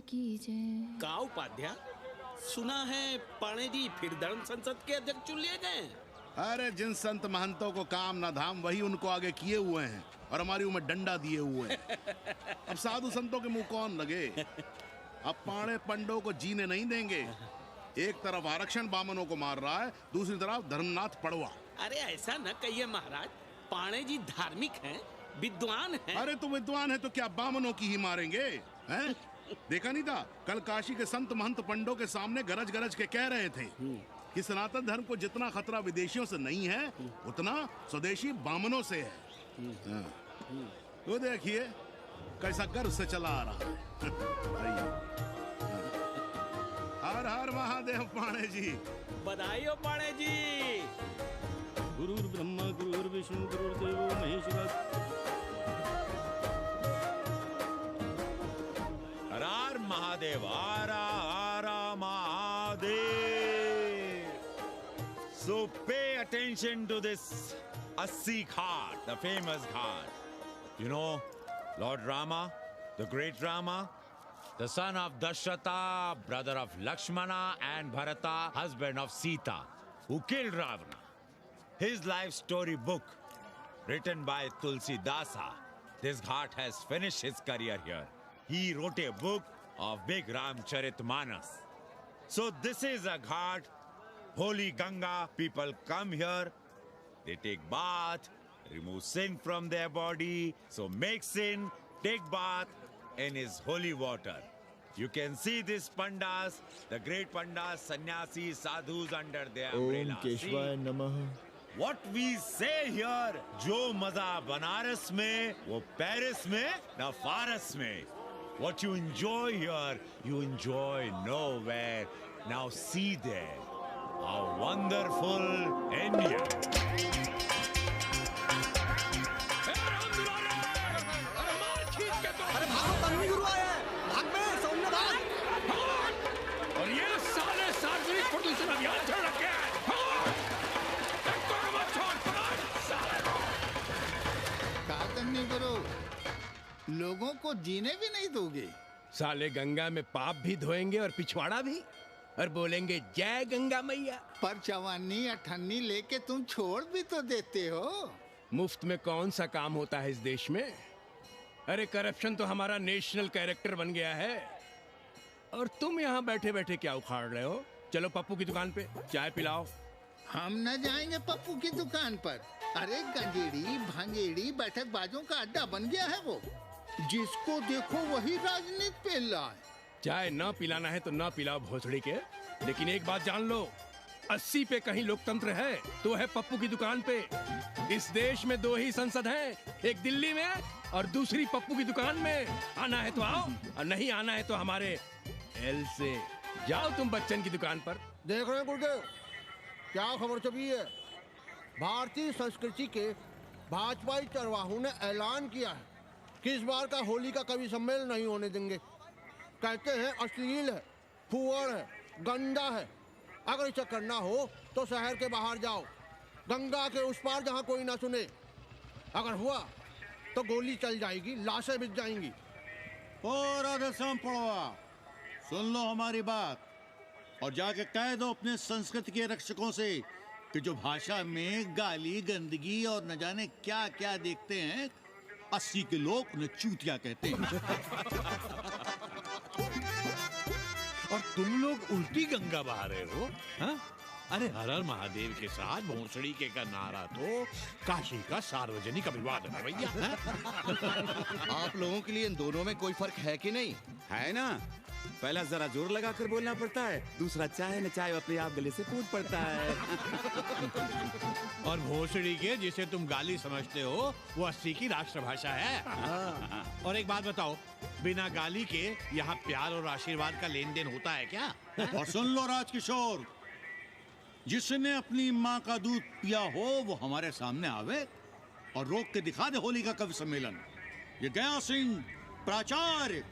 की जय। का उपाध्याय, सुना है पाणे जी फिर धर्म संसद के अध्यक्ष चुन लिए गए। अरे जिन संत महंतों को काम ना धाम वही उनको आगे किए हुए हैं और हमारी उम्र डंडा दिए हुए हैं। अब साधु संतों के मुंह कौन लगे। अब पाणे पंडों को जीने नहीं देंगे। एक तरफ आरक्षण बामनों को मार रहा है, दूसरी तरफ धर्मनाथ पड़वा। अरे ऐसा न कहिए महाराज, पाणे जी धार्मिक हैं, विद्वान हैं। अरे तो विद्वान है तो क्या बामनों की ही मारेंगे हैं? देखा नहीं था कल काशी के संत महंत पंडों के सामने गरज गरज के कह रहे थे कि सनातन धर्म को जितना खतरा विदेशियों से नहीं है उतना स्वदेशी बामनों से है। वो देखिए कैसा गर्व से चला आ रहा है। हर हर महादेव पाणे जी। बधाई हो पाणे जी। गुरुर् ब्रह्मा गुरुर्विष्णु गुरुर्देवो महेश्वरः। हर हर महादेव, हर हर Mahadev. So pay attention to this Assi Ghat, the famous ghat. You know, Lord Rama, the great Rama, the son of Dasharatha, brother of Lakshmana and Bharata, husband of Sita, who killed Ravana. His life story book, written by Tulsi Dasa. This ghat has finished his career here. He wrote a book of big Ramcharitmanas. So this is a ghat, holy Ganga. People come here, they take bath, remove sin from their body. So make sin, take bath in his holy water. You can see these pandas, the great pandas, sannyasis, sadhus under their umbrella. Om Keshwaya Namah. What we say here, जो मजा बनारस में, वो Paris में, ना फारस में. What you enjoy here, you enjoy nowhere. Now see there, a wonderful India. अरे भागो, तन्वी गुरु आया है। भाग बे, सौम्य भाग। और ये साले सार्वजनिक प्रदूषण अभियान चल रखे हैं। तन्वी गुरु, लोगों को जीने भी नहीं दोगे। साले गंगा में पाप भी धोएंगे और पिछवाड़ा भी, और बोलेंगे जय गंगा मैया। पर चवानी अठन्नी लेके तुम छोड़ भी तो देते हो। मुफ्त में कौन सा काम होता है इस देश में। अरे करप्शन तो हमारा नेशनल कैरेक्टर बन गया है। और तुम यहाँ बैठे बैठे क्या उखाड़ रहे हो। चलो पप्पू की दुकान पे चाय पिलाओ। हम न जाएंगे पप्पू की दुकान पर। अरे गंजेड़ी भांजेड़ी बैठक बाजों का अड्डा बन गया है वो। जिसको देखो वही राजनीति पेल रहा है। चाय न पिलाना है तो न पिलाओ भोसड़ी के, लेकिन एक बात जान लो, 80 पे कहीं लोकतंत्र है तो है पप्पू की दुकान पे। इस देश में 2 ही संसद हैं, एक दिल्ली में और दूसरी पप्पू की दुकान में। आना है तो आओ और नहीं आना है तो हमारे एल से जाओ तुम बच्चन की दुकान पर। देख रहे हैं गुरुदेव, क्या खबर छपी है। भारतीय संस्कृति के भाजपाई चरवाहों ने ऐलान किया है कि इस बार का होली का कवि सम्मेलन नहीं होने देंगे। कहते हैं अश्लील है, फुहड़ है, गंदा है। अगर इसे करना हो तो शहर के बाहर जाओ, गंगा के उस पार जहां कोई ना सुने। अगर हुआ तो गोली चल जाएगी, लाशें बिक जाएंगी। और राधेश्याम पड़वा, सुन लो हमारी बात और जाके कह दो अपने संस्कृति के रक्षकों से कि जो भाषा में गाली गंदगी और न जाने क्या क्या देखते हैं, 80 के लोग उन्हें चूतिया कहते हैं। और तुम लोग उल्टी गंगा बहा रहे हो, हाँ? अरे हर हर महादेव के साथ भोसड़ी के का नारा तो काशी का सार्वजनिक अभिवादन है भैया। आप लोगों के लिए इन दोनों में कोई फर्क है कि नहीं? है ना। पहला जरा जोर लगाकर बोलना पड़ता है, दूसरा चाहे न चाहे अपने आप गले से कूद पड़ता है। और भोसड़ी के जिसे तुम गाली समझते हो वो 80 की राष्ट्रभाषा है। और एक बात बताओ, बिना गाली के यहाँ प्यार और आशीर्वाद का लेन देन होता है क्या? और सुन लो राजकिशोर, जिसने अपनी माँ का दूध पिया हो वो हमारे सामने आवे और रोक के दिखा दे होली का कवि सम्मेलन। ये गया सिंह प्राचार्य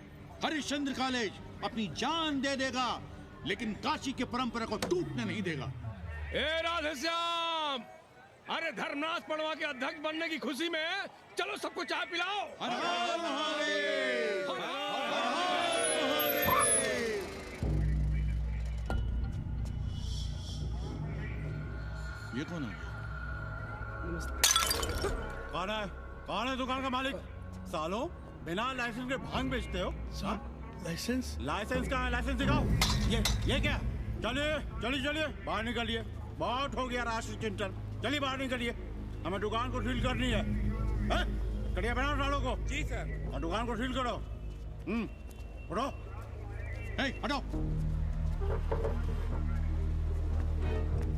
हरिश्चंद्र कॉलेज अपनी जान दे देगा, लेकिन काशी के परंपरा को टूटने नहीं देगा। ए राधेश्याम, अरे धर्मनाथ पड़वा के अध्यक्ष बनने की खुशी में चलो सबको चाय पिलाओ। हर हर महादेव। ये कौन है? कौन है दुकान का मालिक? सालों बिना लाइसेंस के भांग बेचते हो? लाइसेंस? लाइसेंस कहाँ है? लाइसेंस दिखाओ। ये क्या? चलिए चलिए चलिए बाहर निकलिए। बहुत हो गया राष्ट्रीय चिंतन। चलिए बाहर निकलिए, हमें दुकान को सील करनी है। कड़िया बनाओ सालों को। जी सर। और दुकान को सील करो। उठो। हटो।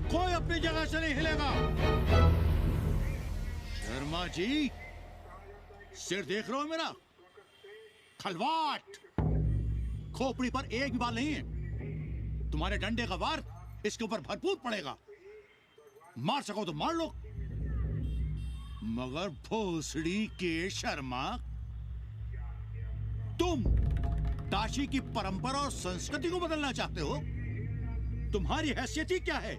कोई अपनी जगह से नहीं हिलेगा। शर्मा जी, सिर देख रहे हो मेरा? खलवाट, खोपड़ी पर एक भी बाल नहीं है। तुम्हारे डंडे का वार इसके ऊपर भरपूर पड़ेगा। मार सको तो मार लो, मगर भोसड़ी के शर्मा, तुम काशी की परंपरा और संस्कृति को बदलना चाहते हो? तुम्हारी हैसियत ही क्या है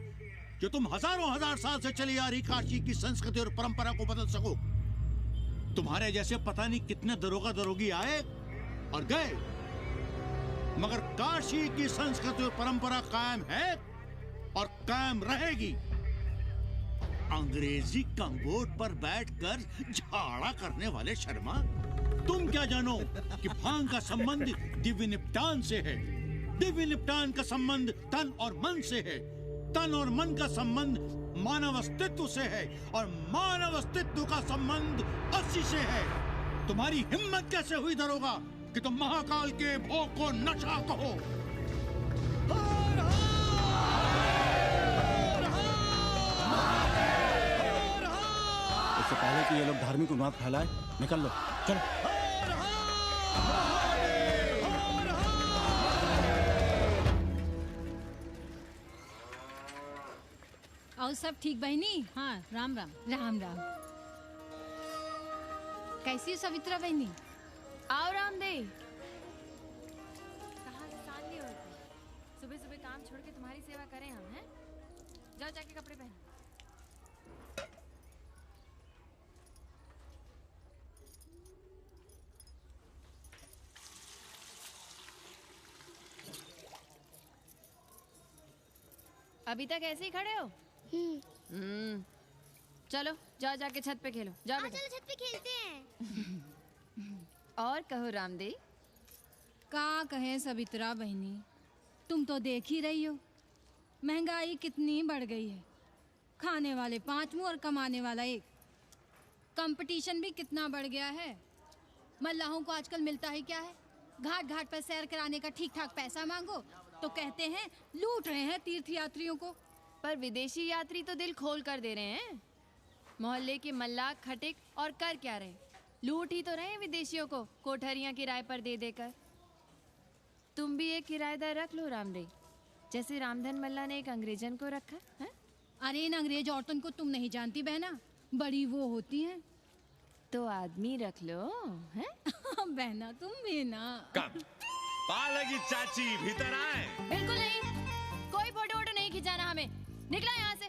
जो तुम हजारों हजार साल से चली आ रही काशी की संस्कृति और परंपरा को बदल सको? तुम्हारे जैसे पता नहीं कितने दरोगा दरोगी आए और गए, मगर काशी की संस्कृति और परंपरा कायम है और कायम रहेगी। अंग्रेजी कम्बोर्ड पर बैठकर झाड़ा करने वाले शर्मा, तुम क्या जानो कि भांग का संबंध दिव्य निपटान से है। दिव्य निपटान का संबंध तन और मन से है। तन और मन का संबंध मानव अस्तित्व से है और मानव अस्तित्व का संबंध अस्सी से है। तुम्हारी हिम्मत कैसे हुई दरोगा कि तुम महाकाल के भोग को नशा कहो? इससे पहले कि ये लोग धार्मिक उन्माद फैलाए, निकल लो, चलो। और सब ठीक बहनी? हाँ, राम राम। राम राम। कैसी हो सवित्रा बहनी? आओ रामदेव। कहाँ से साल लिए होते? सुबह सुबह काम छोड़ के तुम्हारी सेवा करें हम, हैं? जाओ जाके कपड़े पहनो। अभी तक ऐसे ही खड़े हो? चलो जाओ जाके छत पे खेलो। जाओ बेटा। चलो छत पे खेलते हैं। और कहो रामदेव। का कहे सवित्रा बहनी, तुम तो देख ही रही हो महंगाई कितनी बढ़ गई है। खाने वाले 5 मुंह और कमाने वाला 1। कंपटीशन भी कितना बढ़ गया है। मल्लाहों को आजकल मिलता ही क्या है? घाट घाट पर सैर कराने का ठीक ठाक पैसा मांगो तो कहते हैं लूट रहे हैं तीर्थ यात्रियों को। पर विदेशी यात्री तो दिल खोल कर दे रहे हैं। मोहल्ले के मल्लाह खटिक और कर क्या रहे? लूट ही तो रहे हैं विदेशियों को कोठरियां किराए पर दे देकर। तुम भी एक किराएदार रख लो रामदेव, जैसे रामधन मल्ला ने एक अंग्रेजन को रखा है। अरे इन अंग्रेज औरतों को तुम नहीं जानती बहना, बड़ी वो होती हैं। तो आदमी रख लो, हैं? बहना तुम भी ना। पालगी चाची भीतर आए। बिल्कुल नहीं, कोई फोटो वोटो नहीं खिंचाना हमें। निकलो यहाँ से।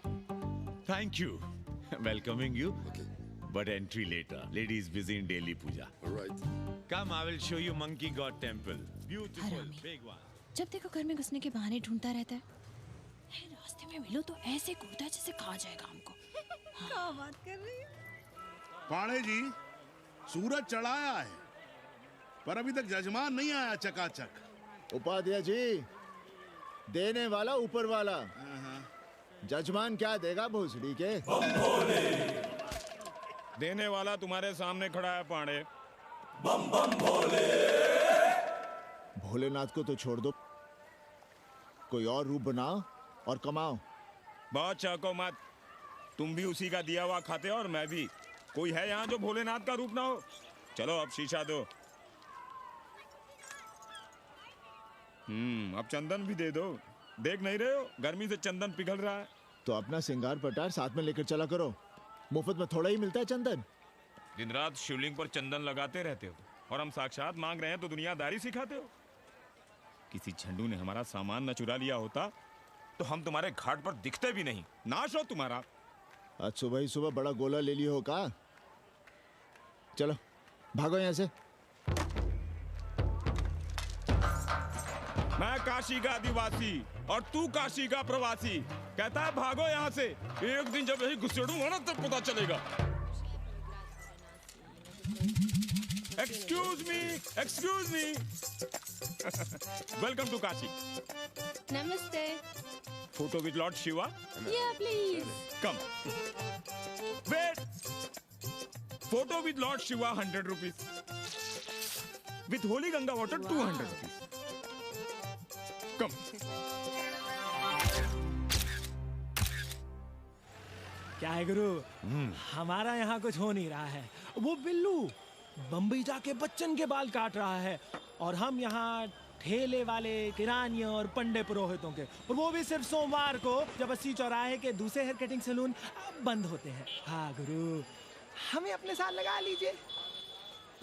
Thank you, welcoming you, but entry later. Ladies busy in daily puja. All right. Come, I will show you Monkey God Temple. Beautiful, big one. जब देखो घर में घुसने के बहाने ढूंढता रहता है। रास्ते में मिलो तो ऐसे कूदता है जैसे खा जाएगा हमको। क्या बात कर रही है? पाणे जी, सूरज चढ़ाया है पर अभी तक जजमान नहीं आया चकाचक। उपाध्याय जी, देने वाला ऊपर वाला, जजमान क्या देगा भोसड़ी के? देने वाला तुम्हारे सामने खड़ा है पांडे। बम बम भोले। भोलेनाथ को तो छोड़ दो, कोई और रूप बनाओ और कमाओ। बहुत चाको मत, तुम भी उसी का दिया हुआ खाते हो और मैं भी। कोई है यहाँ जो भोलेनाथ का रूप ना हो? चलो अब शीशा दो। अब चंदन भी दे दो। देख नहीं रहे हो गर्मी से चंदन पिघल रहा है। तो अपना सिंगार पटार साथ में लेकर चला करो, मुफ्त में थोड़ा ही मिलता है चंदन। दिन रात शिवलिंग पर चंदन लगाते रहते हो और हम साक्षात मांग रहे हैं तो दुनियादारी सिखाते हो। किसी झंडू ने हमारा सामान न चुरा लिया होता तो हम तुम्हारे घाट पर दिखते भी नहीं। नाश हो तुम्हारा। आज सुबह ही सुबह बड़ा गोला ले लियो हो का? चलो भागो यहाँ से। मैं काशी का आदिवासी और तू काशी का प्रवासी। कहता है भागो यहाँ से, एक दिन जब यही घुसेड़ूंगा ना तब पता चलेगा। Excuse me welcome to Kashi. नमस्ते। Photo with lord Shiva. Yeah, please. Come wait. Photo with lord Shiva 100 rupees, with holy Ganga water 200 rupees. Come. क्या है गुरु, हमारा यहाँ कुछ हो नहीं रहा है। वो बिल्लू बम्बई जाके बच्चन के बाल काट रहा है और हम यहाँ ठेले वाले, किरानियों और पंडे पुरोहितों के, और वो भी सिर्फ सोमवार को, जब 80 चौराहे के दूसरे हेयर कटिंग सैलून बंद होते हैं। हाँ गुरु, हमें अपने साथ लगा लीजिए।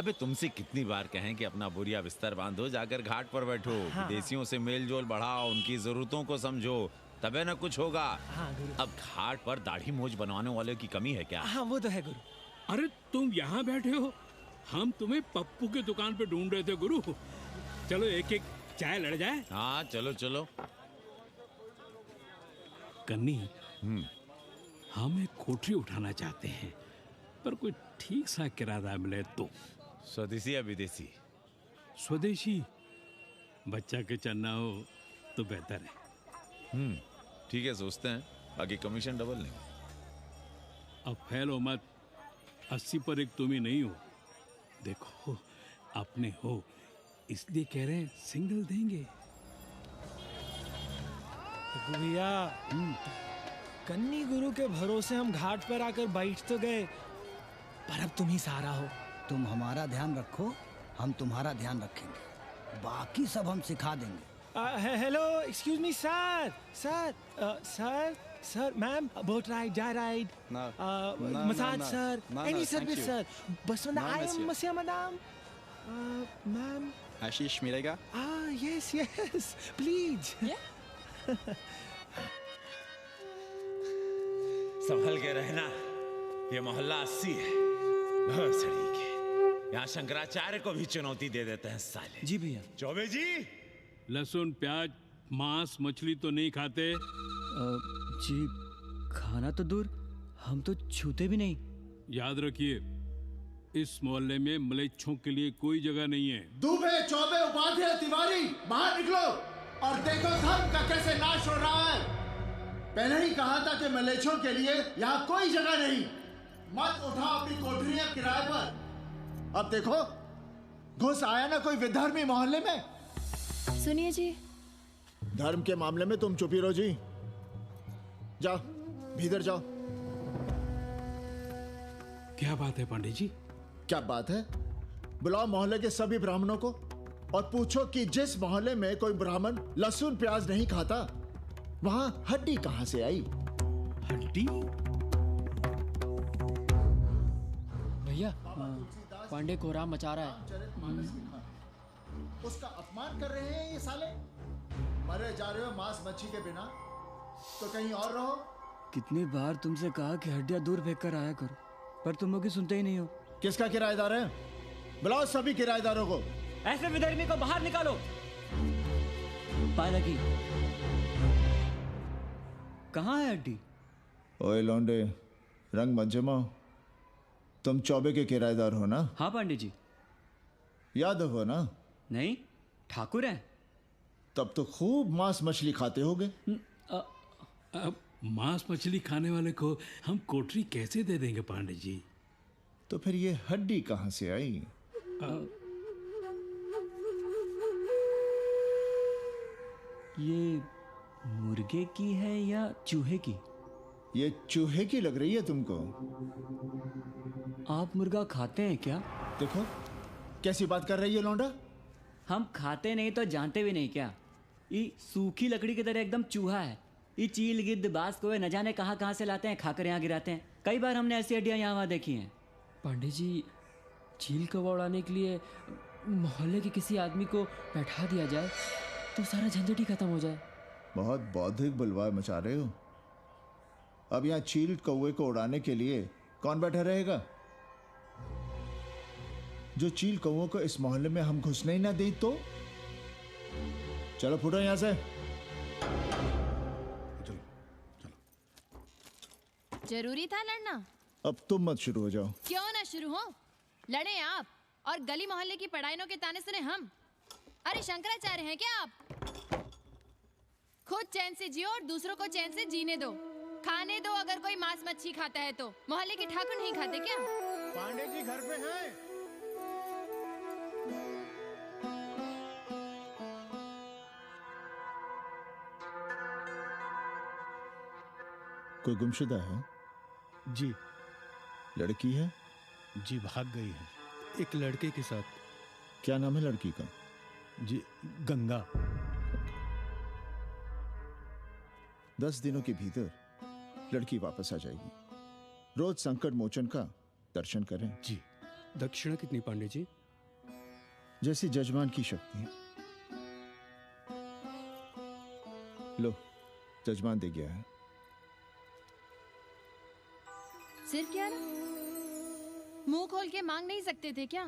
अबे तुमसे कितनी बार कहें कि अपना बोरिया बिस्तर बांधो, जाकर घाट पर बैठो, हाँ। विदेशियों से मेल जोल बढ़ाओ, उनकी जरूरतों को समझो, तबे न कुछ होगा। हाँ गुरु। अब घाट पर दाढ़ी मूंछ बनवाने वाले की कमी है क्या? हाँ वो तो है गुरु। अरे तुम यहाँ बैठे हो, हम तुम्हें पप्पू की दुकान पे ढूंढ रहे थे गुरु। चलो एक एक चाय लड़ जाए। हाँ चलो चलो। कन्नी, हम एक कोठरी उठाना चाहते हैं, पर कोई ठीक सा किराया मिले तो। स्वदेशी या विदेशी? स्वदेशी। बच्चा के चन्ना हो तो बेहतर है। ठीक है, सोचते हैं, बाकी कमीशन डबल नहीं। अब फैलो मत, 80 पर एक तुम ही नहीं हो। देखो अपने हो, इसलिए कह रहे हैं सिंगल देंगे। भैया, कन्नी गुरु के भरोसे हम घाट पर आकर बैठ तो गए, पर अब तुम ही सहारा हो। तुम हमारा ध्यान रखो, हम तुम्हारा ध्यान रखेंगे, बाकी सब हम सिखा देंगे। Hello, excuse me sir, sir, ma'am, boat ride, जा ride, massage sir, any service sir, बस आई एम मसिया मैडम, मैम। आशीष मिलेगा? Yes, please. संभल के रहना, ये मोहल्ला 80 है, बहुत सड़ी के। यहाँ शंकराचार्य को भी चुनौती दे देते हैं साले। जी भैया। चौबे जी, लहसुन, प्याज, मांस, मछली तो नहीं खाते? जी खाना तो दूर, हम तो छूते भी नहीं। याद रखिए, इस मोहल्ले में मलेच्छों के लिए कोई जगह नहीं है। दुबे, चौबे, उपाध्याय, तिवारी, बाहर निकलो और देखो धर्म का कैसे नाश हो रहा है। पहले ही कहा था कि मलेच्छों के लिए यहाँ कोई जगह नहीं। मत उठाओ अपनी कोठरियां किराए पर। अब देखो, घुस आया ना कोई विधर्मी मोहल्ले में। सुनिए जी, धर्म के मामले में तुम चुप ही रहो जी। जाओ, भीतर जाओ। क्या बात है पंडित जी? क्या बात है? बुलाओ मोहल्ले के सभी ब्राह्मणों को और पूछो कि जिस मोहल्ले में कोई ब्राह्मण लहसुन प्याज नहीं खाता, वहां हड्डी कहां से आई? हड्डी? भैया, पांडे कोहराम मचा रहा है। उसका अपमान कर रहे हैं ये साले। मरे जा रहे हो मांस मच्छी के बिना, तो कहीं और रहो। कितनी बार तुमसे कहा कि हड्डियां दूर फेंक कर आया करो, पर तुम लोग सुनते ही नहीं हो। किसका किराएदार है? बुलाओ सभी किराएदारों को। ऐसे विधर्मी को बाहर निकालो। पालकी, कहाँ है हड्डी? ओए लौंडे, रंग मत जमाओ। तुम चौबे के किराएदार हो ना? हाँ पंडित जी। यादव हो ना? नहीं, ठाकुर हैं। तब तो खूब मांस मछली खाते होगे। अब मांस मछली खाने वाले को हम कोठरी कैसे दे देंगे पांडे जी? तो फिर ये हड्डी कहां से आई? ये मुर्गे की है या चूहे की? ये चूहे की लग रही है तुमको। आप मुर्गा खाते हैं क्या? देखो कैसी बात कर रही है लौंडा। हम खाते नहीं तो जानते भी नहीं क्या? ये सूखी लकड़ी की तरह एकदम चूहा है। ये चील, गिद्ध, बाज को न जाने कहाँ से लाते हैं, खाकर यहाँ गिराते हैं। कई बार हमने ऐसी हड्डियाँ यहाँ वहाँ देखी हैं। पांडे जी, चील कौवा उड़ाने के लिए मोहल्ले के किसी आदमी को बैठा दिया जाए तो सारा झंझट ही खत्म हो जाए। बहुत बौद्धिक बुलवा मचा रहे हो। अब यहाँ चील कौवे को उड़ाने के लिए कौन बैठा रहेगा? जो चील कौवों को इस मोहल्ले में हम घुसने ही ना दें तो? चलो फुटो यहाँ से। चलो चलो। जरूरी था लड़ना? अब तुम मत शुरू हो जाओ। क्यों ना शुरू हो? लड़े आप और गली मोहल्ले की पढ़ाइयों के ताने सुने हम। अरे शंकराचार्य हैं क्या आप? खुद चैन से जियो और दूसरों को चैन से जीने दो। खाने दो अगर कोई मांस मच्छी खाता है तो। मोहल्ले के ठाकुर नहीं खाते क्या? पांडे जी घर पे हैं? कोई गुमशुदा है? जी। लड़की है? जी भाग गई है एक लड़के के साथ। क्या नाम है लड़की का? जी गंगा। 10 दिनों के भीतर लड़की वापस आ जाएगी। रोज संकट मोचन का दर्शन करें। जी। दक्षिणा कितनी पांडे जी? जैसी जजमान की शक्ति। लो, जजमान दे गया है। सिर्फ क्या ना? मुंह खोल के मांग नहीं सकते थे क्या?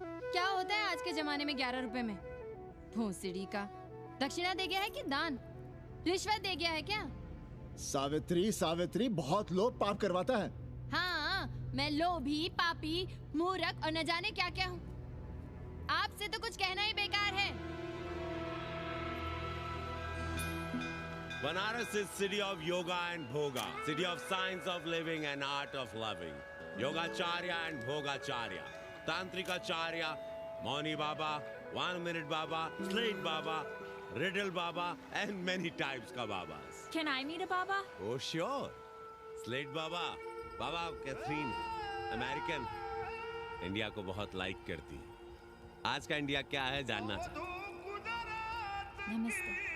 क्या होता है आज के जमाने में 11 रुपए में? भोसड़ी का। दक्षिणा दे गया है कि दान? रिश्वत दे गया है क्या? सावित्री, सावित्री बहुत लोभ पाप करवाता है। हाँ, मैं लोभी, पापी, मूर्ख और न जाने क्या क्या हूँ। आपसे तो कुछ कहना ही बेकार है। Banaras is city of yoga and bhoga, city of science of living and art of loving. Yogacharya and Bhogacharya, Tantrikacharya, Mauni Baba, 1 Minute Baba, Slate Baba, Riddle Baba, and many types ka Babas. Can I meet a Baba? Oh sure, Slate Baba, Baba Catherine, American, India को बहुत like करती है। आज का India क्या है जानना चाहती हूँ। नमस्ते।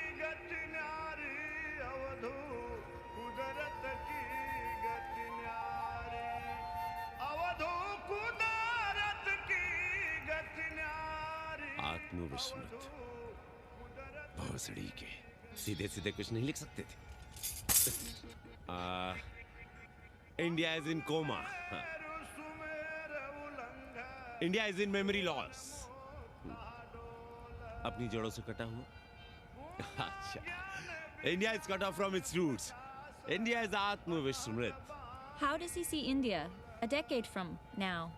आत्मविस्मृत भोसड़ी के सीधे सीधे कुछ नहीं लिख सकते थे। India is in coma. India is in memory loss. अपनी जड़ों से कटा हुआ। अच्छा, India is cut off from its roots. India is आत्मविस्मृत। How does he see India a decade from now?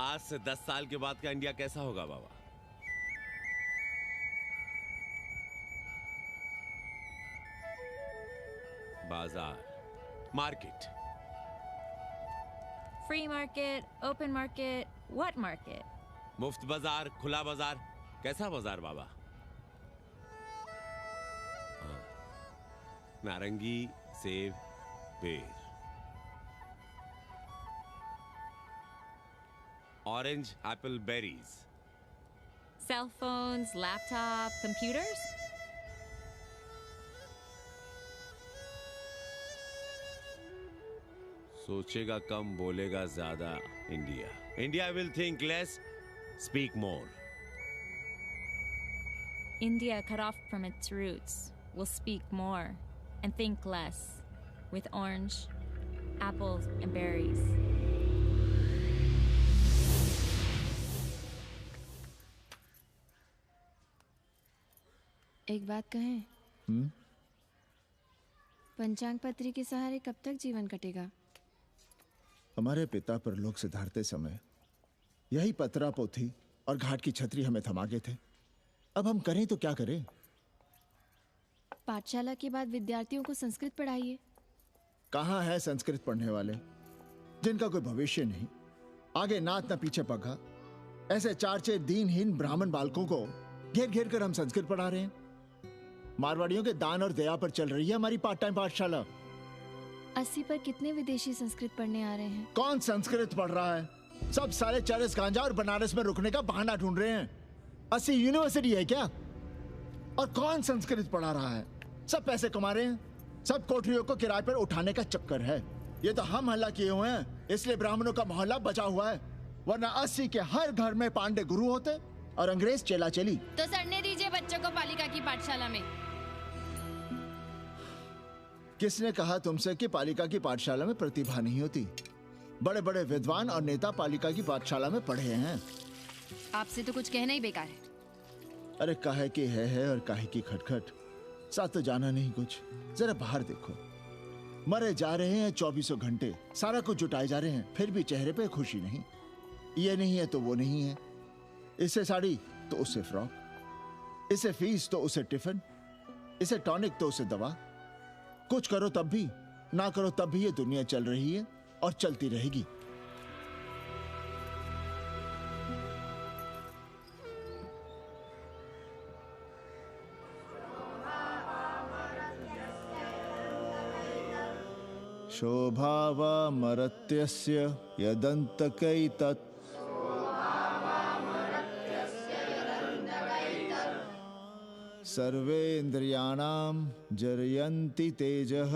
आज से 10 साल के बाद का इंडिया कैसा होगा बाबा? बाजार, market. Free market, open market, what market? मुफ्त बाजार, खुला बाजार, कैसा बाजार बाबा? हाँ, नारंगी, सेब, बेर। Orange, apple, berries. Cell phones, laptop, computers? सोचेगा कम, बोलेगा ज्यादा। India India will think less, speak more. India, cut off from its roots, will speak more and think less, with orange, apples, and berries. एक बात कहें? पंचांग पत्री के सहारे कब तक जीवन कटेगा? हमारे पिता परलोक से धारते समय यही पतरा पोथी और घाट की छतरी हमें थमा गए थे। अब हम करें तो क्या करें? पाठशाला के बाद विद्यार्थियों को संस्कृत पढ़ाइए। कहाँ है संस्कृत पढ़ने वाले जिनका कोई भविष्य नहीं, आगे नात न पीछे पगा। ऐसे 4 दीनहीन ब्राह्मण बालकों को घेर घेर कर हम संस्कृत पढ़ा रहे हैं। मारवाड़ियों के दान और दया पर चल रही है हमारी पार्ट टाइम पाठशाला। 80 पर कितने विदेशी संस्कृत पढ़ने आ रहे हैं? कौन संस्कृत पढ़ रहा है? सब सारे चरस गांजा और बनारस में रुकने का बहाना ढूंढ रहे हैं। 80 यूनिवर्सिटी है क्या? और कौन संस्कृत पढ़ा रहा है? सब पैसे कमा रहे हैं। सब कोठरियों को किराए पर उठाने का चक्कर है। ये तो हम हल्ला किए हुए हैं, इसलिए ब्राह्मणों का मोहल्ला बचा हुआ है। वरना 80 के हर घर में पांडे गुरु होते और अंग्रेज चेला चली। तो सड़ने दीजिए बच्चों को पालिका की पाठशाला में। किसने कहा तुमसे कि पालिका की पाठशाला में प्रतिभा नहीं होती? बड़े बड़े विद्वान और नेता पालिका की पाठशाला में पढ़े हैं। आपसे तो कुछ कहना ही बेकार है। अरे काहे की है और काहे की खटखट, साथ तो जाना नहीं कुछ। जरा बाहर देखो, मरे जा रहे हैं 2400 घंटे, सारा कुछ जुटाए जा रहे हैं, फिर भी चेहरे पे खुशी नहीं। ये नहीं है तो वो नहीं है, इसे साड़ी तो उसे फ्रॉक, इसे फीस तो उसे टिफिन, इसे टॉनिक तो उसे दवा। कुछ करो तब भी, ना करो तब भी ये दुनिया चल रही है और चलती रहेगी। शोभावामरत्यस्य यदन्तकैतत् सर्वेन्द्रियाणां जरयन्ति तेजः।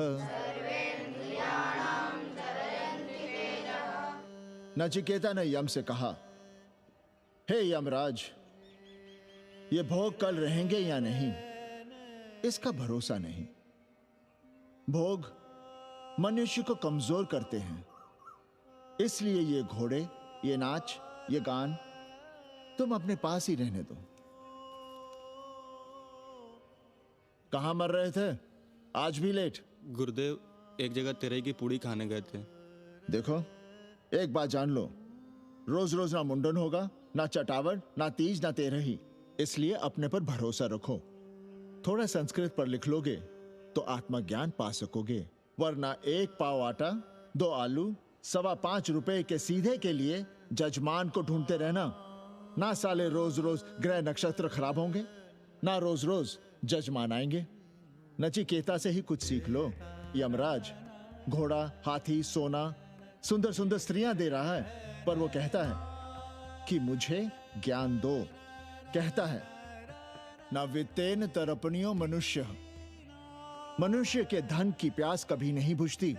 नचिकेता ने यम से कहा, हे यमराज, ये भोग कल रहेंगे या नहीं, इसका भरोसा नहीं। भोग मनुष्य को कमजोर करते हैं, इसलिए ये घोड़े, ये नाच, ये गान तुम अपने पास ही रहने दो। कहां मर रहे थे? आज भी लेट? गुरुदेव, एक जगह तेरई की पूड़ी खाने गए थे। देखो, एक बात जान लो, रोज रोज ना मुंडन होगा, ना चटावट, ना तीज, ना तेरही। इसलिए अपने पर भरोसा रखो। थोड़ा संस्कृत पर लिख लोगे तो आत्मज्ञान पा सकोगे, वरना 1 पाव आटा, 2 आलू, 5.25 रुपए के सीधे के लिए जजमान को ढूंढते रहना। ना साले रोज रोज ग्रह नक्षत्र खराब होंगे, ना रोज रोज जजमान आएंगे। नचिकेता से ही कुछ सीख लो। यमराज घोड़ा, हाथी, सोना, सुंदर सुंदर स्त्रियां दे रहा है, पर वो कहता है कि मुझे ज्ञान दो। कहता है ना वित्तेन तरपणियो मनुष्य, मनुष्य के धन की प्यास कभी नहीं बुझती।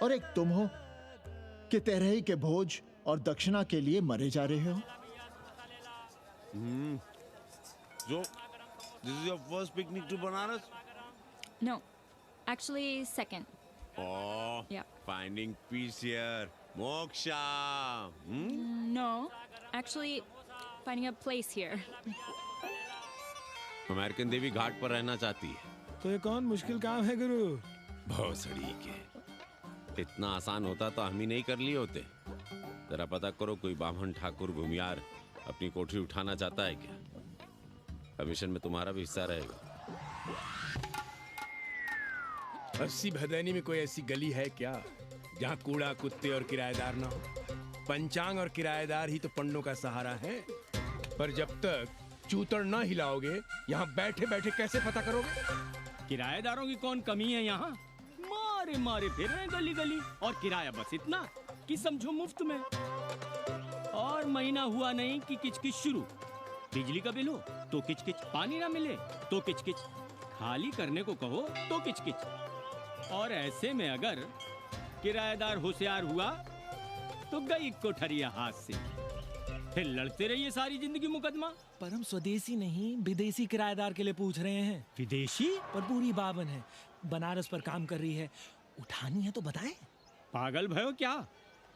और एक तुम हो कि तेरही के भोज और दक्षिणा के लिए मरे जा रहे हो। So, this is your first picnic to Banaras? No, actually second. Oh, Yeah. finding peace here. Moksha. No, actually finding a place here. American देवी घाट पर रहना चाहती है। तो ये कौन मुश्किल काम है गुरु? भौसड़ी के, इतना आसान होता तो हम ही नहीं कर लिए होते। जरा पता करो, कोई बामन ठाकुर भूमियार अपनी कोठरी उठाना चाहता है क्या? कमीशन में तुम्हारा भी हिस्सा रहेगा। 80 भदैनी में कोई ऐसी गली है क्या जहाँ कूड़ा, कुत्ते और किराएदार ना हो? पंचांग और किराएदार ही तो पंडों का सहारा है। पर जब तक चूतड़ ना हिलाओगे, यहाँ बैठे बैठे कैसे पता करोगे? किराएदारों की कौन कमी है यहाँ? मारे मारे फिर रहे गली गली, और किराया बस इतना कि समझो मुफ्त में। और महीना हुआ नहीं कि किचकिच शुरू। बिजली का बिल हो तो किचकिच, पानी ना मिले तो किचकिच, खाली करने को कहो तो किचकिच। और ऐसे में अगर किराएदार होशियार हुआ तो गई कोठरिया हाथ से, फिर लड़ते रहिए सारी जिंदगी मुकदमा। पर हम स्वदेशी नहीं, विदेशी किराएदार के लिए पूछ रहे हैं। विदेशी? पर पूरी बावन है, बनारस पर काम कर रही है, उठानी है तो बताएं। पागल भयो क्या?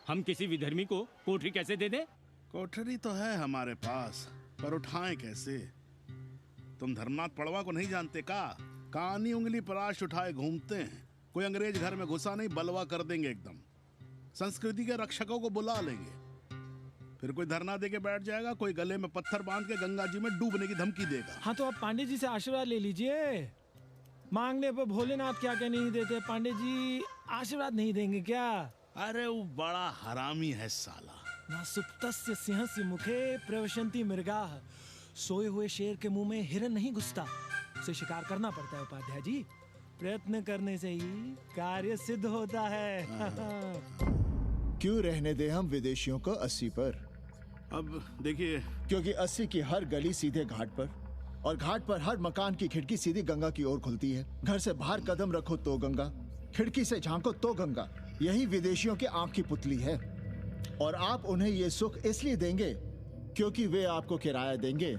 हम किसी विधर्मी को कोठरी कैसे दे दें? कोठरी तो है हमारे पास, पर उठाएं कैसे? तुम धर्मनाथ पड़वा को नहीं जानते का? कानी उंगली पराश उठाए घूमते हैं। कोई अंग्रेज घर में घुसा नहीं, बलवा कर देंगे एकदम। संस्कृति के रक्षकों को बुला लेंगे, फिर कोई धरना दे के बैठ जाएगा, कोई गले में पत्थर बांध के गंगा जी में डूबने की धमकी देगा। हाँ तो आप पांडे जी से आशीर्वाद ले लीजिए। मांगने पर भोलेनाथ क्या क्या नहीं देते, पांडे जी आशीर्वाद नहीं देंगे क्या? अरे वो बड़ा हरामी है साला। ना सुप्तस्य सिंहस्य मुखे प्रवशन्ति मृगाः, सोए हुए शेर के मुंह में हिरन नहीं घुसता, उसे शिकार करना पड़ता है उपाध्याय जी। प्रयत्न करने से ही कार्य सिद्ध होता है। क्यों रहने दे हम विदेशियों को 80 पर? अब देखिए, क्योंकि 80 की हर गली सीधे घाट पर, और घाट पर हर मकान की खिड़की सीधी गंगा की ओर खुलती है। घर से बाहर कदम रखो तो गंगा, खिड़की से झांको तो गंगा। यही विदेशियों की आंख की पुतली है। और आप उन्हें ये सुख इसलिए देंगे क्योंकि वे आपको किराया देंगे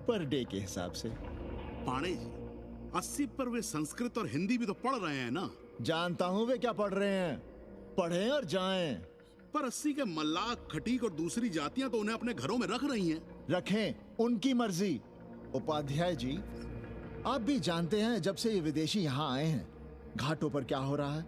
पर डे के हिसाब से। पाणे जी, 80 पर वे संस्कृत और हिंदी भी तो पढ़ रहे हैं ना? जानता हूँ वे क्या पढ़ रहे हैं, पढ़ें और जाएं। पर 80 के मल्लाह, खटीक और दूसरी जातियां तो उन्हें अपने घरों में रख रही हैं। रखें, उनकी मर्जी। उपाध्याय जी, आप भी जानते हैं जब से ये विदेशी यहाँ आए हैं घाटों पर क्या हो रहा है।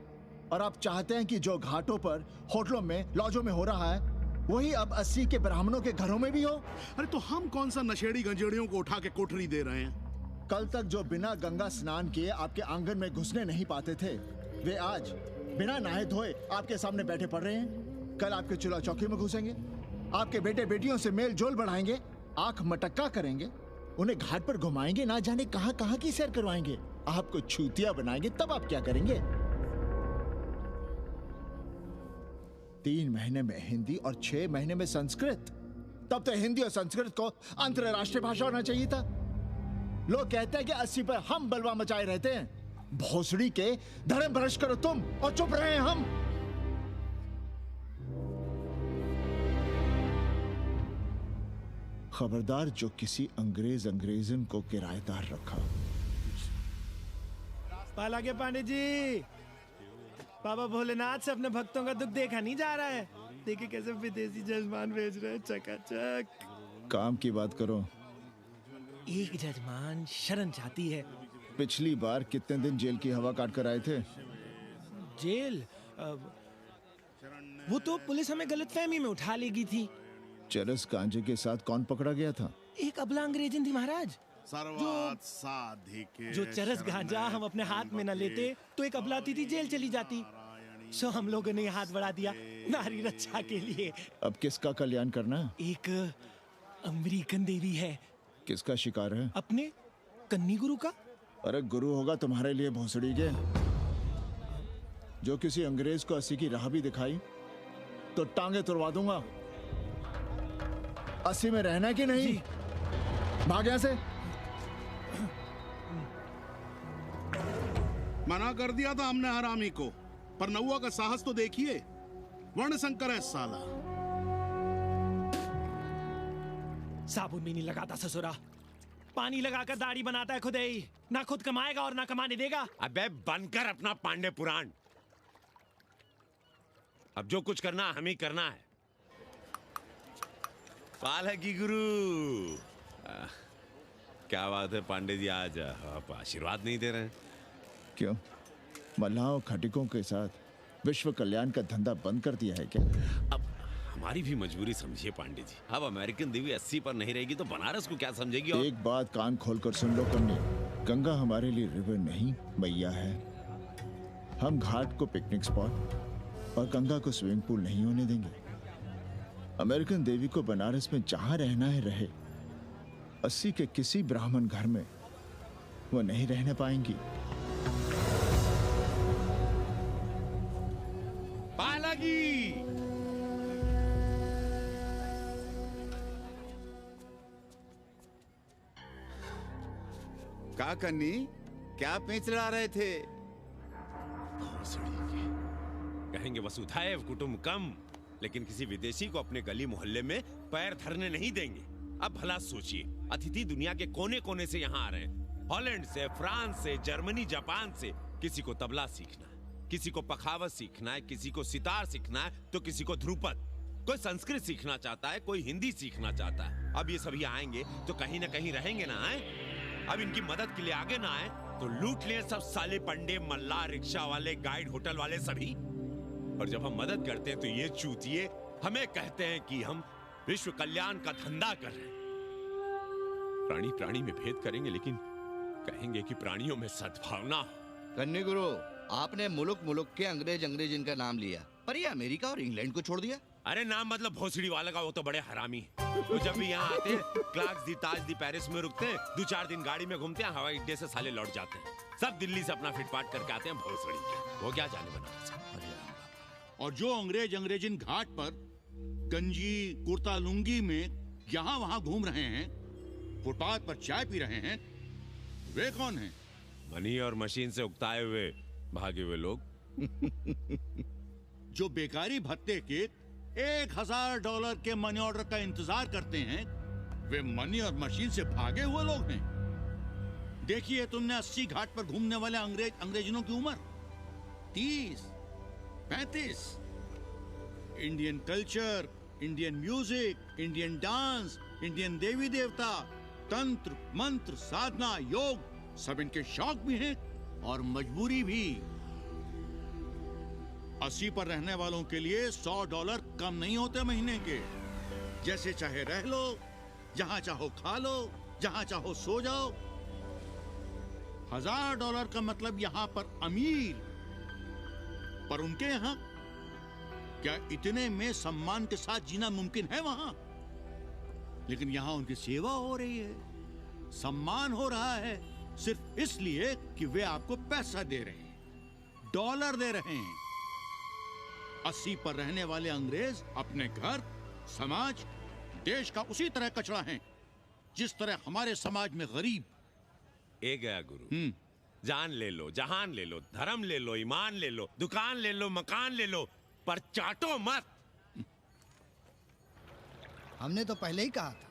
और आप चाहते हैं कि जो घाटों पर, होटलों में, लॉजों में हो रहा है, वही अब 80 के ब्राह्मणों के घरों में भी हो? अरे तो हम कौन सा नशेड़ी गंजेड़ियों को उठा के कोठरी दे रहे हैं? कल तक जो बिना गंगा स्नान किए आपके आंगन में घुसने नहीं पाते थे, वे आज बिना नहाए धोए आपके सामने बैठे पड़ रहे हैं। कल आपके चूल्हा चौकी में घुसेंगे, आपके बेटे बेटियों से मेल जोल बढ़ाएंगे, आंख मटक्का करेंगे, उन्हें घाट पर घुमाएंगे, ना जाने कहां कहां की सैर करवाएंगे, आपको छूतिया बनाएंगे। तब आप क्या करेंगे? 3 महीने में हिंदी और 6 महीने में संस्कृत। तब तो हिंदी और संस्कृत को अंतरराष्ट्रीय भाषा होना चाहिए था। लोग कहते हैं कि 80 पर हम बलवा मचाए रहते हैं। भोसड़ी के धर्म भ्रष्ट करो तुम और चुप रहे हम। खबरदार जो किसी अंग्रेजन को किराएदार रखा। पाला के पांडे जी, बाबा भोलेनाथ से अपने भक्तों का दुख देखा नहीं जा रहा है। देखिए कैसे विदेशी जजमान भेज रहे हैं, चकाचक। काम की बात करो। एक जजमान शरण चाहती है। पिछली बार कितने दिन जेल की हवा काट कर आए थे? जेल? वो तो पुलिस हमें गलतफहमी में उठा लेगी थी। चरस गांजे के साथ कौन पकड़ा गया था? एक अबला अंग्रेजन थी महाराज। जो चरस गांजा हम अपने हाथ में न लेते तो एक अबलाती थी जेल चली जाती। सो हम लोगों ने हाथ बढ़ा दिया नारी रक्षा के लिए। अब किसका कल्याण करना है? एक अमेरिकन देवी है। किसका शिकार है? अपने कन्नी गुरु का। अरे गुरु होगा तुम्हारे लिए भोसड़ी के। जो किसी अंग्रेज को 80 की राह भी दिखाई तो टांगे तुड़वा दूंगा। 80 में रहना कि नहीं? भाग यहां से। मना कर दिया था हमने हरामी को, पर नौआ का साहस तो देखिए। वर्ण संकर है साला। साबुन भी नहीं लगाता ससुरा, पानी लगाकर दाढ़ी बनाता है खुद ही। ना खुद कमाएगा और ना कमाने देगा। अबे बनकर अपना पांडे पुराण। अब जो कुछ करना हम ही करना है। पालकी गुरु। क्या बात है पांडे जी, आज आप आशीर्वाद नहीं दे रहे हैं? क्यों? मल्लाहों खटिकों के साथ विश्व कल्याण का धंधा बंद कर दिया है क्या? अब हमारी भी मजबूरी समझिए पांडे जी। अब अमेरिकन देवी 80 पर नहीं रहेगी तो बनारस को क्या समझेगी? और एक बात कान खोलकर सुन लो कन्नी, गंगा हमारे लिए रिवर नहीं मैया है। हम घाट को पिकनिक स्पॉट और गंगा को स्विमिंग पूल नहीं होने देंगे। अमेरिकन देवी को बनारस में जहां रहना है रहे। 80 के किसी ब्राह्मण घर में वो नहीं रहने पाएंगी। पालकी! का कन्नी, क्या पेंच लड़ा रहे थे? कहेंगे वसुधैव कुटुंबकम, लेकिन किसी विदेशी को अपने गली मोहल्ले में पैर धरने नहीं देंगे। अब भला सोचिए, अतिथि दुनिया के कोने कोने से यहाँ आ रहे हैं। हॉलैंड से, फ्रांस से, जर्मनी, जापान से। किसी को तबला सीखना है, किसी को पखावत सीखना है, किसी को सितार सीखना है, तो किसी को ध्रुपद। कोई संस्कृत सीखना चाहता है, कोई हिंदी सीखना चाहता है। अब ये सभी आएंगे तो कहीं ना कहीं रहेंगे ना। आए अब इनकी मदद के लिए आगे ना आए तो लूट ले सब साले पंडे, मल्ला, रिक्शा वाले, गाइड, होटल वाले सभी। और जब हम मदद करते हैं तो ये चूतिए हमें कहते हैं कि हम विश्व कल्याण का धंधा कर रहे हैं। प्राणी प्राणी में भेद करेंगे, लेकिन कहेंगे कि प्राणियों में सद्भावना हो। कन्नी गुरु, आपने मुल्क मुल्क के अंग्रेज इनका नाम लिया, पर ये अमेरिका और इंग्लैंड को छोड़ दिया। अरे नाम मतलब भोसड़ी वाला का, वो तो बड़े हरामी है। वो जब भी यहाँ आते हैं क्लार्क्स दी, ताज दी, पेरिस में रुकते हैं, 2-4 दिन गाड़ी में घूमते हैं, हवाई अड्डे से साले लौट जाते हैं। सब दिल्ली से अपना फिटपाट करके आते हैं भोसड़ी के। वो क्या जाने बनारस। और जो अंग्रेजिन घाट पर गंजी कुर्ता लुंगी में यहाँ वहाँ घूम रहे हैं, फुटपाथ पर चाय पी रहे हैं, वे कौन हैं? मनी और मशीन से उकताए हुए भागे हुए लोग। जो बेकारी भत्ते के $1000 के मनी ऑर्डर का इंतजार करते हैं, वे मनी और मशीन से भागे हुए लोग हैं। देखिए तुमने 80 घाट पर घूमने वाले अंग्रेजनों की उम्र 30-35। Indian culture, Indian music, Indian dance, Indian देवी देवता, तंत्र मंत्र, साधना, योग, सब इनके शौक भी हैं और मजबूरी भी। 80 पर रहने वालों के लिए $100 कम नहीं होते महीने के। जैसे चाहे रह लो, जहां चाहो खा लो, जहां चाहो सो जाओ। $1000 का मतलब यहां पर अमीर, पर उनके यहां क्या इतने में सम्मान के साथ जीना मुमकिन है वहां? लेकिन यहां उनकी सेवा हो रही है, सम्मान हो रहा है, सिर्फ इसलिए कि वे आपको पैसा दे रहे हैं, डॉलर दे रहे हैं। 80 पर रहने वाले अंग्रेज अपने घर, समाज, देश का उसी तरह कचरा हैं जिस तरह हमारे समाज में गरीब। ए गया गुरु, जान ले लो, जहान ले लो, धर्म ले लो, ईमान ले लो, दुकान ले लो, मकान ले लो, पर चाटो मत। हमने तो पहले ही कहा था,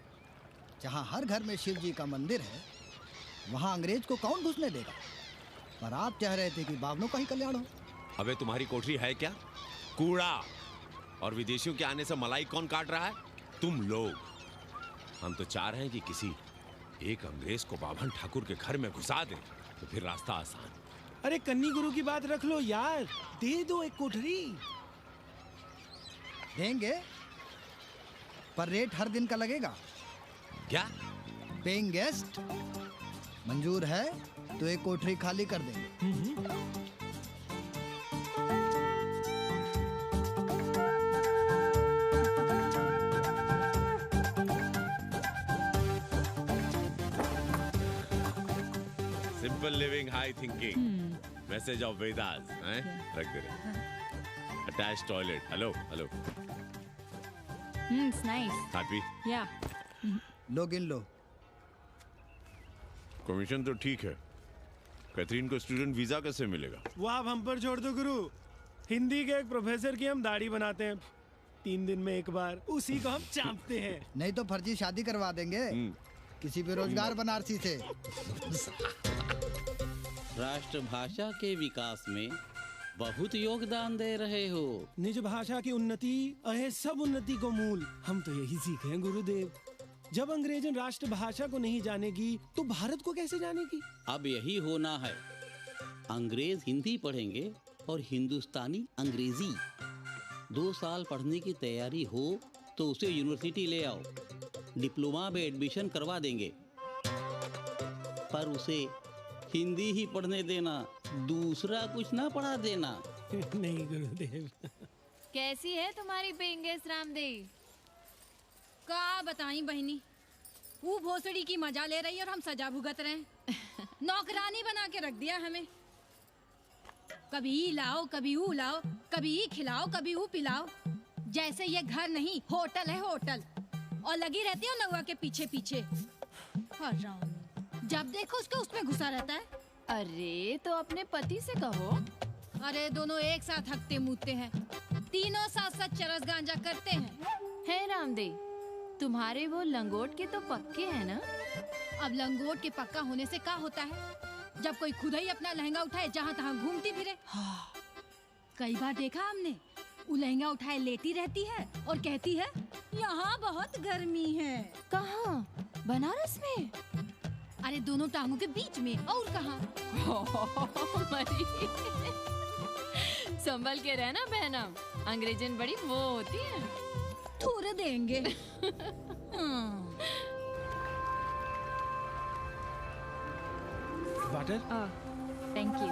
जहाँ हर घर में शिव जी का मंदिर है, वहाँ अंग्रेज को कौन घुसने देगा। पर आप चाह रहे थे कि बावनों का ही कल्याण हो। अबे तुम्हारी कोठरी है क्या? कूड़ा। और विदेशियों के आने से मलाई कौन काट रहा है? तुम लोग। हम तो चाह रहे हैं कि किसी एक अंग्रेज को बाभन ठाकुर के घर में घुसा दें, तो फिर रास्ता आसान। अरे कन्नी गुरु की बात रख लो यार, दे दो एक कोठरी। देंगे, पर रेट हर दिन का लगेगा। क्या? पेइंग गेस्ट मंजूर है तो एक कोठरी खाली कर देंगे। Simple living, high thinking, message of Vedas, हैं? रख दे रहे। Attach toilet. Hello hello. It's nice. Happy? Yeah. लो गिन लो। कमीशन तो ठीक है, कैथरीन को स्टूडेंट वीजा कैसे मिलेगा? वो आप हम पर छोड़ दो गुरु। हिंदी के एक प्रोफेसर की हम दाढ़ी बनाते हैं 3 दिन में एक बार, उसी को हम चापते हैं। नहीं तो फर्जी शादी करवा देंगे किसी बेरोजगार बनारसी से। राष्ट्रभाषा के विकास में बहुत योगदान दे रहे हो। निज भाषा की उन्नति अहे सब उन्नति को मूल। हम तो यही सीखे हैं गुरुदेव। जब अंग्रेजन राष्ट्रभाषा को नहीं जानेगी तो भारत को कैसे जानेगी? अब यही होना है। अंग्रेज हिंदी पढ़ेंगे और हिंदुस्तानी अंग्रेजी। 2 साल पढ़ने की तैयारी हो तो उसे यूनिवर्सिटी ले आओ, डिप्लोमा में एडमिशन करवा देंगे, पर उसे हिंदी ही पढ़ने देना, दूसरा कुछ ना पढ़ा देना। नहीं गुरुदेव। कैसी है तुम्हारी पेंगेस रामदेव? का बताई बहनी, वो भोसड़ी की मजा ले रही है और हम सजा भुगत रहे हैं। नौकरानी बना के रख दिया हमें। कभी ई लाओ, कभी ऊ लाओ, कभी ई खिलाओ, कभी ऊ पिलाओ। जैसे ये घर नहीं होटल है, होटल। और लगी रहती है नौवा के पीछे पीछे। जब देखो उसको उसमें घुसा रहता है। अरे तो अपने पति से कहो। अरे दोनों एक साथ हकते मुतते हैं, तीनों साथ साथ चरस गांजा करते हैं। है रामदेव, तुम्हारे वो लंगोट के तो पक्के हैं ना? अब लंगोट के पक्का होने से क्या होता है, जब कोई खुद ही अपना लहंगा उठाए जहाँ तहाँ घूमती फिरे। कई बार देखा हमने, वो लहंगा उठाए लेटी रहती है और कहती है यहाँ बहुत गर्मी है। कहाँ? बनारस में? अरे दोनों टांगों के बीच में, और कहाँ? संभल के रहना बहनम, अंग्रेजन बड़ी वो होती है। थोड़े देंगे। वाटर? Thank you.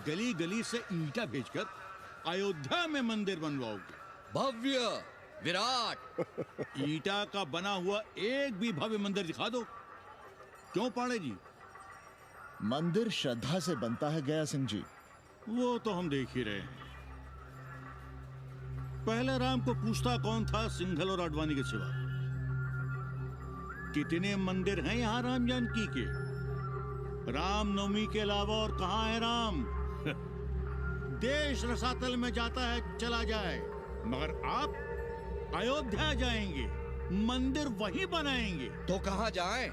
गली गली से ईंटा भेजकर अयोध्या में मंदिर बनवाओगे? भव्य, विराट। ईंटा का बना हुआ एक भी भव्य मंदिर दिखा दो। क्यों पाड़े जी? मंदिर श्रद्धा से बनता है गया सिंह जी। वो तो हम देख ही रहे हैं। पहले राम को पूछता कौन था सिंघल और आडवाणी के सिवा? कितने मंदिर हैं यहाँ राम जानकी के? रामनवमी के अलावा और कहाँ है राम? देश रसातल में जाता है चला जाए, मगर आप अयोध्या जाएंगे, मंदिर वहीं बनाएंगे। तो कहाँ जाएं?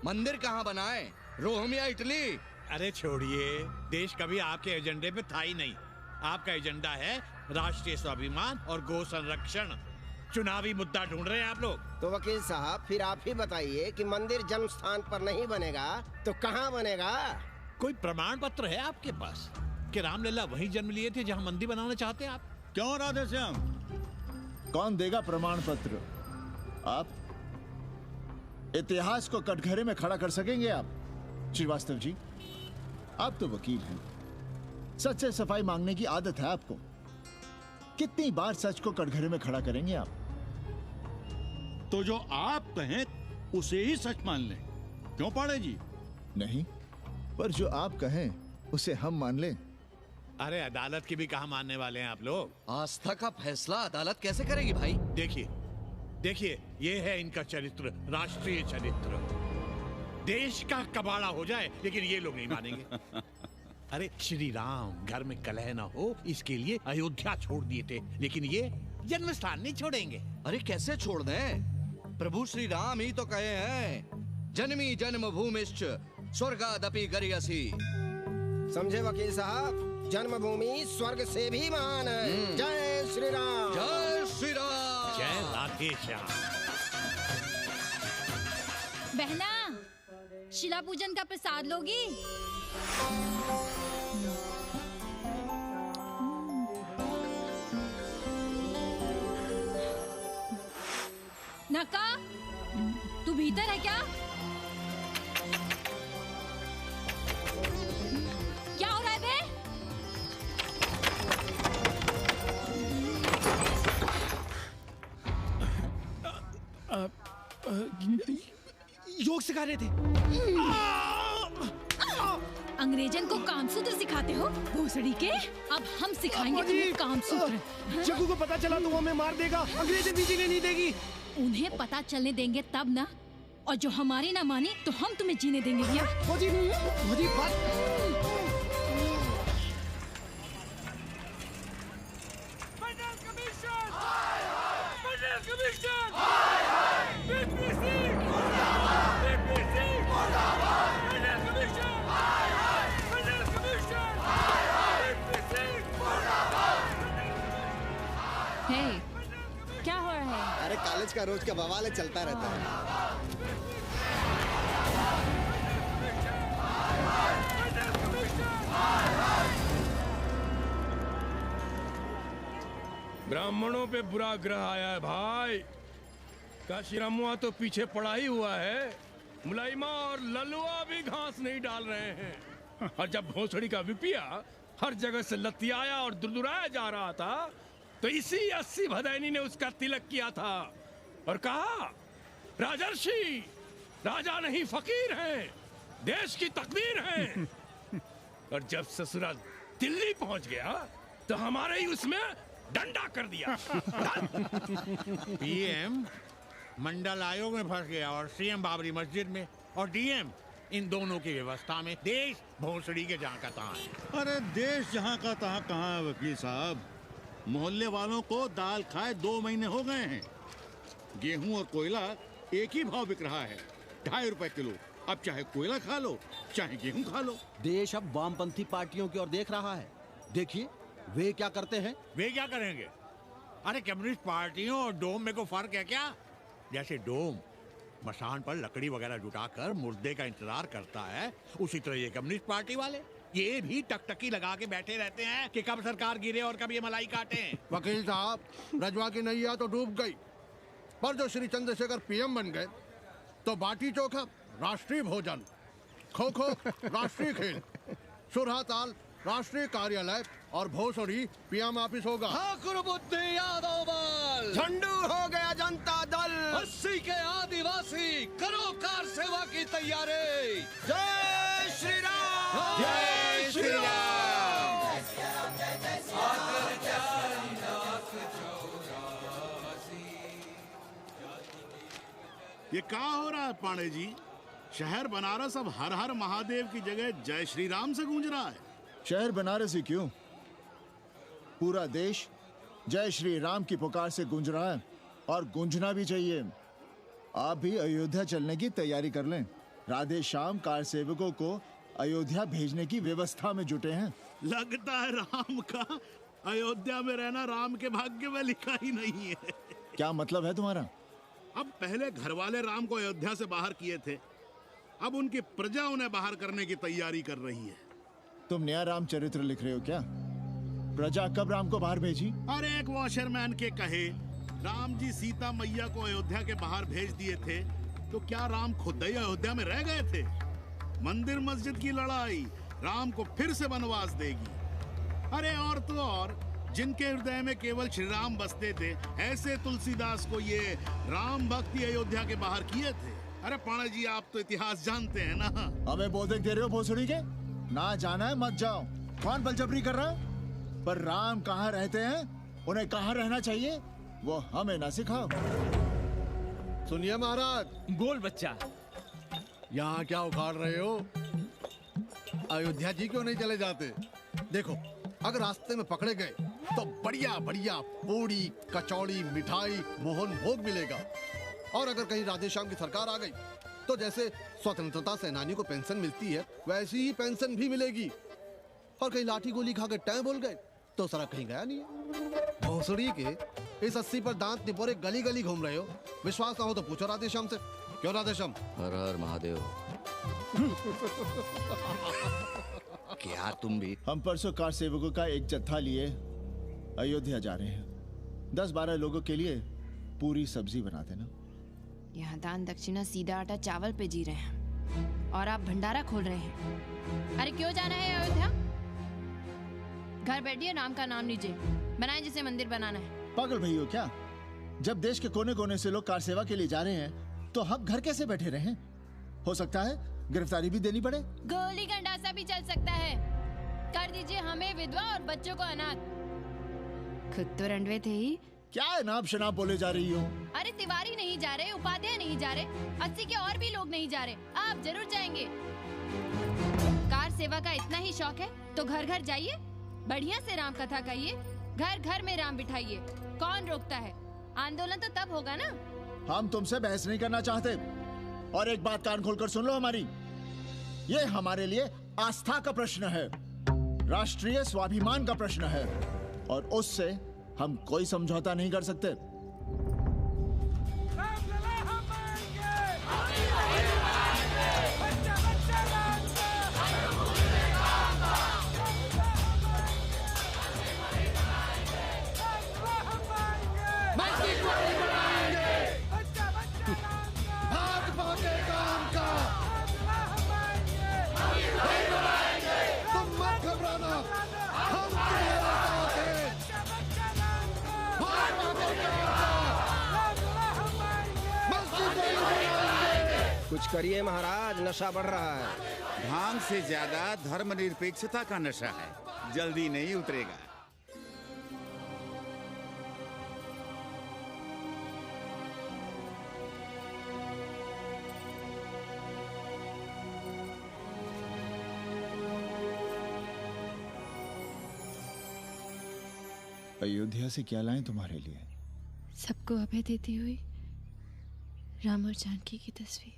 मंदिर कहाँ बनाएं? रोम या इटली? अरे छोड़िए, देश कभी आपके एजेंडे पे था ही नहीं। आपका एजेंडा है राष्ट्रीय स्वाभिमान और गौ संरक्षण। चुनावी मुद्दा ढूंढ रहे हैं आप लोग। तो वकील साहब फिर आप ही बताइए कि मंदिर जन्म स्थान पर नहीं बनेगा तो कहाँ बनेगा? कोई प्रमाण पत्र है आपके पास कि रामलला वहीं जन्म लिए थे जहां मंदिर बनाना चाहते हैं आप? क्यों राधे श्याम? कौन देगा प्रमाण पत्र? आप इतिहास को कटघरे में खड़ा कर सकेंगे आप? श्रीवास्तव जी, आप तो वकील हैं, सच से सफाई मांगने की आदत है आपको। कितनी बार सच को कटघरे में खड़ा करेंगे आप? तो जो आप कहें उसे ही सच मान लें। क्यों पाड़े जी? नहीं, पर जो आप कहें उसे हम मान लें। अरे अदालत की भी कहा मानने वाले हैं आप लोग? आस्था का फैसला अदालत कैसे करेगी भाई? देखिए, ये है इनका चरित्र, राष्ट्रीय चरित्र। देश का कबाड़ा हो जाए लेकिन ये लोग नहीं मानेंगे। अरे श्री राम घर में कलह ना हो इसके लिए अयोध्या छोड़ दिए थे, लेकिन ये जन्म स्थान नहीं छोड़ेंगे। अरे कैसे छोड़ दें? प्रभु श्री राम ही तो कहे हैं, जन्मी जन्मभूमिश्च स्वर्गादपि गरियसी। समझे वकील साहब, जन्मभूमि स्वर्ग से भी महान है। जय श्री राम। जय श्री राम। जय राधे श्याम। बहना, शिला पूजन का प्रसाद लोगी? नका, तू भीतर है क्या? क्या हो रहा है बे? योग सिखा रहे थे। अंग्रेजन को कामसूत्र सिखाते हो भोसड़ी के? अब हम सिखाएंगे तुम्हें कामसूत्र। जग्गू को पता चला तो वो हमें मार देगा, अंग्रेजन भी जीने नहीं देगी। उन्हें पता चलने देंगे तब ना, और जो हमारी ना मानी तो हम तुम्हें जीने देंगे भैया। क्या हो रहा है? अरे कॉलेज का रोज का बवाल चलता रहता है। ब्राह्मणों पे बुरा ग्रह आया है भाई। काशीरामुआ तो पीछे पड़ा ही हुआ है, मुलाइमा और ललुआ भी घास नहीं डाल रहे हैं। और जब भोसड़ी का विपिया हर जगह से लतियाया और दुरदुराया जा रहा था, तो इसी 80 भदैनी ने उसका तिलक किया था और कहा, राजर्षि राजा नहीं फकीर हैं, देश की तकदीर हैं। और जब ससुराल दिल्ली पहुंच गया तो हमारे ही उसमें डंडा कर दिया। पीएम मंडल आयोग में फंस गया और सीएम बाबरी मस्जिद में, और डीएम इन दोनों की व्यवस्था में। देश भोसड़ी के जहाँ का तहाँ है। अरे देश जहाँ का तहाँ कहाँ है वकील साहब? मोहल्ले वालों को दाल खाए 2 महीने हो गए हैं। गेहूं और कोयला एक ही भाव बिक रहा है, 2.5 रुपए किलो। अब चाहे कोयला खा लो चाहे गेहूं खा लो। देश अब वामपंथी पार्टियों की ओर देख रहा है। देखिए वे क्या करते हैं। वे क्या करेंगे? अरे कम्युनिस्ट पार्टियों और डोम में को फर्क है क्या? जैसे डोम मसान पर लकड़ी वगैरह जुटाकर मुर्दे का इंतजार करता है, उसी तरह ये कम्युनिस्ट पार्टी वाले ये भी टकटकी लगा के बैठे रहते हैं कि कब सरकार गिरे और कब ये मलाई काटे। वकील साहब, रजवा की नैया तो डूब गई, पर जो श्री चंद्रशेखर पीएम बन गए तो बाटी चोखा राष्ट्रीय भोजन, खो खो राष्ट्रीय खेल, सुरहा ताल राष्ट्रीय कार्यालय और भोसड़ी पीएम ऑफिस होगा। ठाकुर बुद्धि यादव बल, झंडू हो गया जनता दल, 80 के आदिवासी करो कार सेवा की तैयारी। जय श्री राम, जय श्री राम। ये क्या हो रहा है पांडे जी? शहर बनारस अब हर हर महादेव की जगह जय श्री राम से गूंज रहा है। शहर बनारस ही क्यों, पूरा देश जय श्री राम की पुकार से गूंज रहा है और गूंजना भी चाहिए। आप भी अयोध्या चलने की तैयारी कर लें। राधे श्याम कार सेवकों को अयोध्या भेजने की व्यवस्था में जुटे हैं। लगता है राम का अयोध्या में रहना राम के भाग्य में लिखा ही नहीं है। क्या मतलब है तुम्हारा? अब पहले घर वाले राम को अयोध्या से बाहर किए थे, अब उनकी प्रजा उन्हें बाहर करने की तैयारी कर रही है। तुम नया राम चरित्र लिख रहे हो क्या? प्रजा कब राम को बाहर भेजी? अरे एक वॉशरमैन के कहे राम जी सीता मैया को अयोध्या के बाहर भेज दिए थे, तो क्या राम खुद ही अयोध्या में रह गए थे? मंदिर मस्जिद की लड़ाई राम को फिर से वनवास देगी। अरे और तो और, जिनके हृदय में केवल श्री राम बसते थे, ऐसे तुलसीदास को ये राम भक्ति अयोध्या के बाहर किए थे। अरे पांडे जी, आप तो इतिहास जानते हैं ना। हमें बोधक दे रहे हो भोसड़ी के? ना जाना है मत जाओ। कौन बलजबरी कर रहा है? पर राम कहाँ रहते हैं, उन्हें कहाँ रहना चाहिए, वो हमें ना सिखाओ। सुनिए महाराज। बोल बच्चा। यहाँ क्या उखाड़ रहे हो? अयोध्या जी क्यों नहीं चले जाते? देखो, अगर रास्ते में पकड़े गए तो बढ़िया बढ़िया पूड़ी कचौड़ी मिठाई मोहन भोग मिलेगा। और अगर कहीं राधे श्याम की सरकार आ गई तो जैसे स्वतंत्रता सेनानियों को पेंशन मिलती है, वैसी ही पेंशन भी मिलेगी। और कहीं लाठी गोली खा के टैं बोल गए तो सारा कहीं गया नहीं है। भोसड़ी के इस 80 पर दांत निपोरे गली गली घूम रहे हो। विश्वास ना हो तो पूछो राधे श्याम से। क्यों राधे श्याम? हर हर महादेव। क्या तुम भी? हम परसों कार सेवकों का एक जत्था लिए अयोध्या जा रहे हैं। 10-12 लोगों के लिए पूरी सब्जी बना देना। यहाँ दान दक्षिणा सीधा आटा चावल पे जी रहे हैं और आप भंडारा खोल रहे हैं। अरे क्यों जाना है अयोध्या? घर बैठिए, राम का नाम लीजिए, बनाए जिसे मंदिर बनाना है। पागल भई हो क्या? जब देश के कोने कोने से लोग कार सेवा के लिए जा रहे हैं तो हम घर कैसे बैठे रहें? हो सकता है गिरफ्तारी भी देनी पड़े। गोली गंडासा भी चल सकता है। कर दीजिए हमें विधवा और बच्चों को अनाथ। खुद तो रंडवे थे ही। क्या नाप शनाप बोले जा रही हो? अरे तिवारी नहीं जा रहे, उपाध्याय नहीं जा रहे, 80 के और भी लोग नहीं जा रहे। आप जरूर जाएंगे। कार सेवा का इतना ही शौक है तो घर घर जाइए, बढ़िया से राम कथा कहिए, घर घर में राम बिठाइए। कौन रोकता है? आंदोलन तो तब होगा ना। हम तुमसे बहस नहीं करना चाहते। और एक बात कान खोलकर सुन लो हमारी, ये हमारे लिए आस्था का प्रश्न है, राष्ट्रीय स्वाभिमान का प्रश्न है, और उससे हम कोई समझौता नहीं कर सकते। कुछ करिए महाराज, नशा बढ़ रहा है। भांग से ज्यादा धर्मनिरपेक्षता का नशा है, जल्दी नहीं उतरेगा। अयोध्या से क्या लाएं तुम्हारे लिए? सबको अभय देती हुई राम और जानकी की तस्वीर।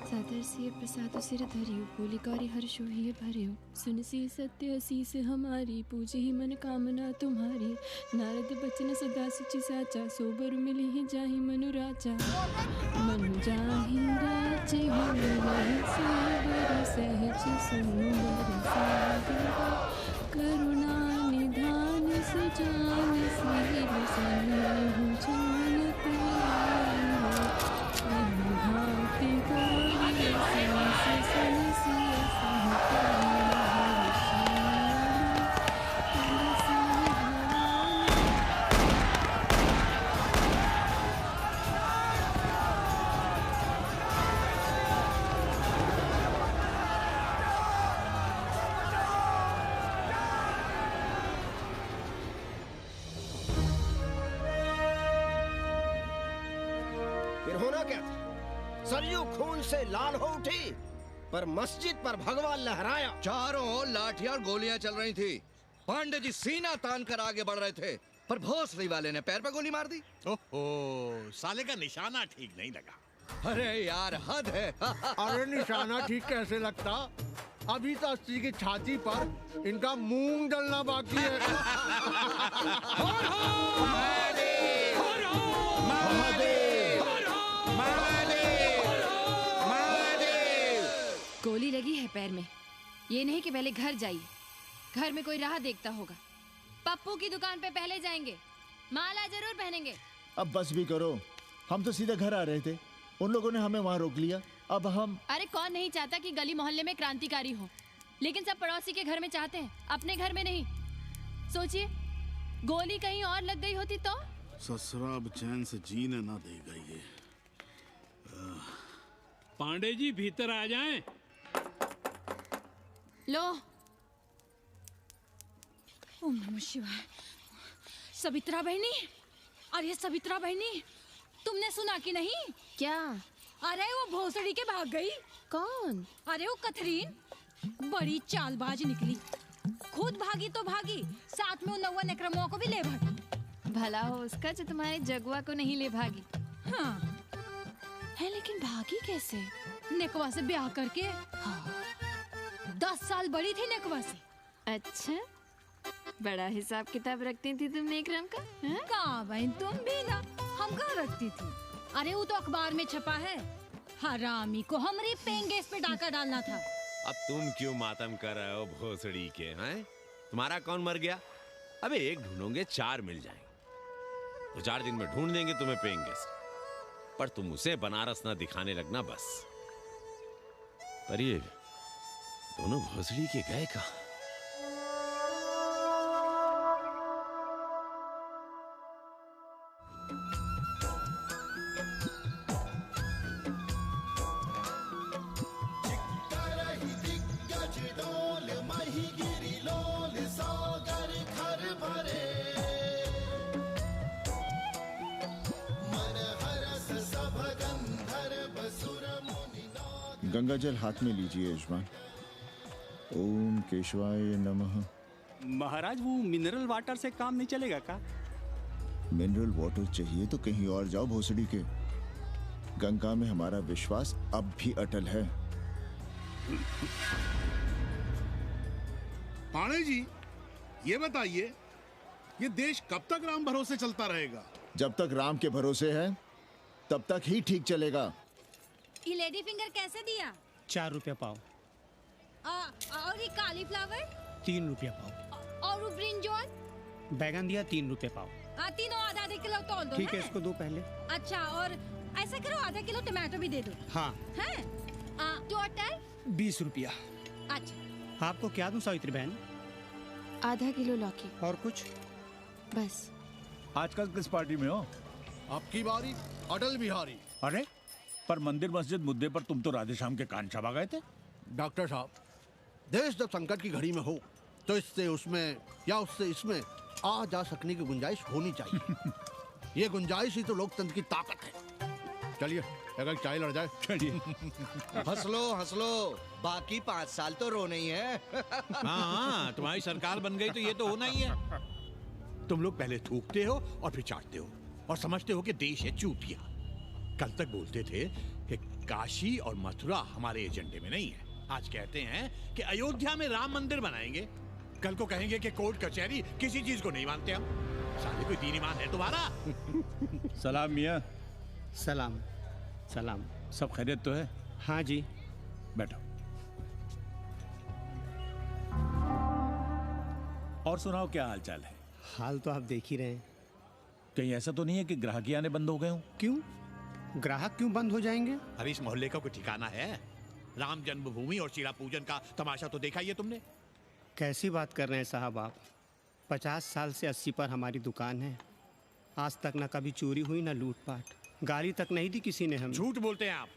सादर से प्रसाद सिर धरियो, बोली गौरी हर्षो ही भरियो, सुन सी सत्य असीस हमारी, पूजे ही मन कामना तुम्हारी। नारद बचन सदा सुचि साचा, सोबर मिली ही जाहि मनु राजा। मनु जाहि राजे हो मिलहि सोबर, सहज सुंदर सागर, करुणा निधान सुजान सिर सन्निहु जान तेरा, भांति गौरी होना क्या था? सरयू खून से लाल हो उठी, पर मस्जिद पर भगवा लहराया। चारों ओर लाठियां और गोलियां चल रही थी। पांडे जी सीना तान कर आगे बढ़ रहे थे, पर भोसड़ी वाले ने पैर पे गोली मार दी। ओहो, साले का निशाना ठीक नहीं लगा। अरे यार, हद है। अरे निशाना ठीक कैसे लगता? अभी तो अस्सी की छाती पर इनका मूंग डलना बाकी है। गोली लगी है पैर में। ये नहीं कि पहले घर जाइए, घर में कोई राह देखता होगा। पप्पू की दुकान पे पहले जाएंगे, माला जरूर पहनेंगे। अब बस भी करो, हम तो सीधे घर आ रहे थे, उन लोगों ने हमें वहाँ रोक लिया। अब हम अरे कौन नहीं चाहता कि गली मोहल्ले में क्रांतिकारी हो, लेकिन सब पड़ोसी के घर में चाहते हैं, अपने घर में नहीं। सोचिए, गोली कहीं और लग गई होती तो? ससुरा अब चैन से जीने ना देगा ये। पांडे जी भीतर आ जाएं। लो। ओम नमः शिवाय। सवित्रा बहनी, अरे सवित्रा बहनी, तुमने सुना कि नहीं? क्या? अरे वो भोसड़ी के भाग गई। कौन? अरे वो कथरीन, बड़ी चालबाज निकली। खुद भागी तो भागी, साथ में उन नौवा नेक्रमुआ को भी ले भागी। भला हो उसका जो तुम्हारे जगुआ को नहीं ले भागी। हाँ है, लेकिन भागी कैसे? नेकवा से ब्याह करके। हाँ। 10 साल बड़ी थी नेकवा से। अच्छा, बड़ा हिसाब किताब रखती थी तुम नेकरम का? कहाँ बहन, तुम भी ना, हम कहाँ रखती थी। अरे वो तो अखबार में छपा है, हरामी को हमरी पेंगेस पे डाका डालना था। अब तुम क्यों मातम कर रहे हो भोसड़ी के? हैं? तुम्हारा कौन मर गया? अबे एक ढूंढोगे 4 मिल जाएंगे। तो 4 दिन में ढूंढ देंगे तुम्हें पेंगे, पर तुम उसे बनारस ना दिखाने लगना बस। पर ये दोनों भोसड़ी के गए कहाँ? गंगा जल हाथ में लीजिए यजमान। ओम केशवाय नमः। महाराज, वो मिनरल वाटर से काम नहीं चलेगा का? मिनरल वाटर चाहिए तो कहीं और जाओ भोसड़ी के। गंगा में हमारा विश्वास अब भी अटल है। पाणे जी, ये बताइए, ये देश कब तक राम भरोसे चलता रहेगा? जब तक राम के भरोसे है तब तक ही ठीक चलेगा। ये लेडी फिंगर कैसे दिया? 4 रुपया पाव। और ये कालीफ्लावर? 3 रुपया पाव। और वो ब्रिंजॉल? बैगन दिया 3 रुपये पाव। तीनों आधा किलो तोल दो। ठीक है, इसको दो पहले। अच्छा, और ऐसा करो आधा किलो टमाटो भी दे दो। हाँ। हैं? टोटल 20 रुपया। अच्छा। आपको क्या दूं सावित्री बहन? आधा किलो लौकी। और कुछ? बस। आजकल किस पार्टी में हो? आपकी बारी, अटल बिहारी। अरे, पर मंदिर मस्जिद मुद्दे पर तुम तो राधेश्याम के कान छबा गए थे। डॉक्टर साहब, देश जब संकट की घड़ी में हो तो इससे उसमें या उससे इसमें आ जा सकने की गुंजाइश होनी चाहिए। ये गुंजाइश ही तो लोकतंत्र की ताकत है। चलिए, अगर चाय लड़ जाए। चलिए। हंस लो, बाकी 5 साल तो रोना ही है। हाँ, तुम्हारी सरकार बन गई तो ये तो होना ही है। तुम लोग पहले थूकते हो और फिर चाटते हो और समझते हो कि देश है चूतिया। कल तक बोलते थे कि काशी और मथुरा हमारे एजेंडे में नहीं है। आज कहते हैं कि अयोध्या में राम मंदिर बनाएंगे। कल को कहेंगे कि कोर्ट कचहरी किसी चीज को नहीं मानते हम। साले कोई दीन ईमान है तुम्हारा? सलाम मियाँ। सलाम। सलाम। सब खैरियत तो है? हाँ जी। बैठो। और सुनाओ, क्या हाल चाल है? हाल तो आप देख ही रहे हैं। कहीं ऐसा तो नहीं है कि ग्राहक आने बंद हो गए हो? क्यों? ग्राहक क्यों बंद हो जाएंगे? अरे इस मोहल्ले का कोई ठिकाना है? राम जन्मभूमि और शिला पूजन का तमाशा तो देखा ही है तुमने। कैसी बात कर रहे हैं साहब आप? 50 साल से 80 पर हमारी दुकान है। आज तक ना कभी चोरी हुई ना लूटपाट, गाली तक नहीं दी किसी ने हमें। झूठ बोलते हैं आप।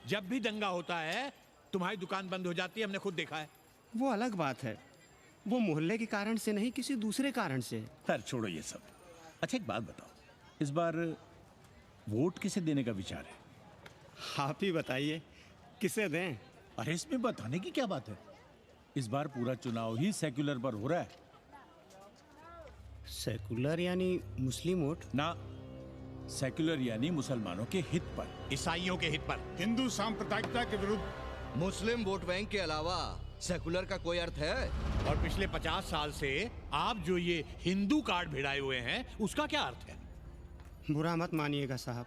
जब भी दंगा होता है तुम्हारी दुकान बंद हो जाती है, हमने खुद देखा है। वो अलग बात है, वो मोहल्ले के कारण से नहीं, किसी दूसरे कारण से। खैर छोड़ो ये सब। अच्छा एक बात बताओ, इस बार वोट किसे देने का विचार है? आप ही बताइए, किसे दें? अरे इसमें बताने की क्या बात है? इस बार पूरा चुनाव ही सेक्युलर पर हो रहा है। सेकुलर यानी मुस्लिम वोट? ना, सेक्युलर यानी मुसलमानों के हित पर, ईसाइयों के हित पर, हिंदू सांप्रदायिकता के विरुद्ध। मुस्लिम वोट बैंक के अलावा सेकुलर का कोई अर्थ है? और पिछले 50 साल से आप जो ये हिंदू कार्ड भिड़ाए हुए हैं, उसका क्या अर्थ है? बुरा मत मानिएगा साहब,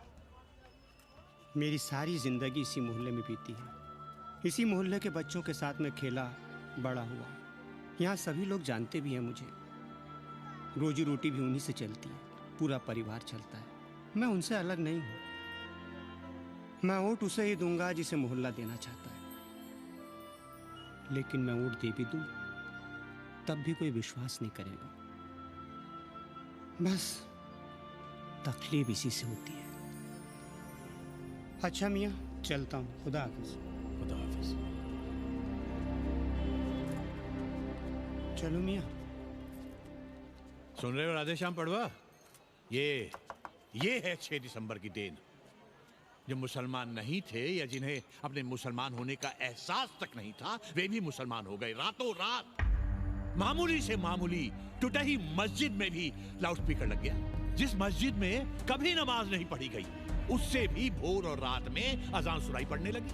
मेरी सारी जिंदगी इसी मोहल्ले में बीती है। इसी मोहल्ले के बच्चों के साथ में खेला, बड़ा हुआ। यहाँ सभी लोग जानते भी हैं मुझे। रोजी रोटी भी उन्हीं से चलती है, पूरा परिवार चलता है। मैं उनसे अलग नहीं हूँ। मैं वोट उसे ही दूंगा जिसे मोहल्ला देना चाहता है, लेकिन मैं वोट दे भी दूं तब भी कोई विश्वास नहीं करेगा। बस तकलीफ इसी से होती है। अच्छा मियाँ, चलता हूँ। खुदा हाफिज। खुदा हाफिज। चलो मियाँ। सुन रहे हो राधेश्याम पड़वा? ये है 6 दिसंबर की देन। जो मुसलमान नहीं थे या जिन्हें अपने मुसलमान होने का एहसास तक नहीं था, वे भी मुसलमान हो गए रातों रात। मामूली से मामूली टूटी मस्जिद में भी लाउडस्पीकर लग गया। जिस मस्जिद में कभी नमाज नहीं पढ़ी गई, उससे भी भोर और रात में अजान सुनाई पड़ने लगी।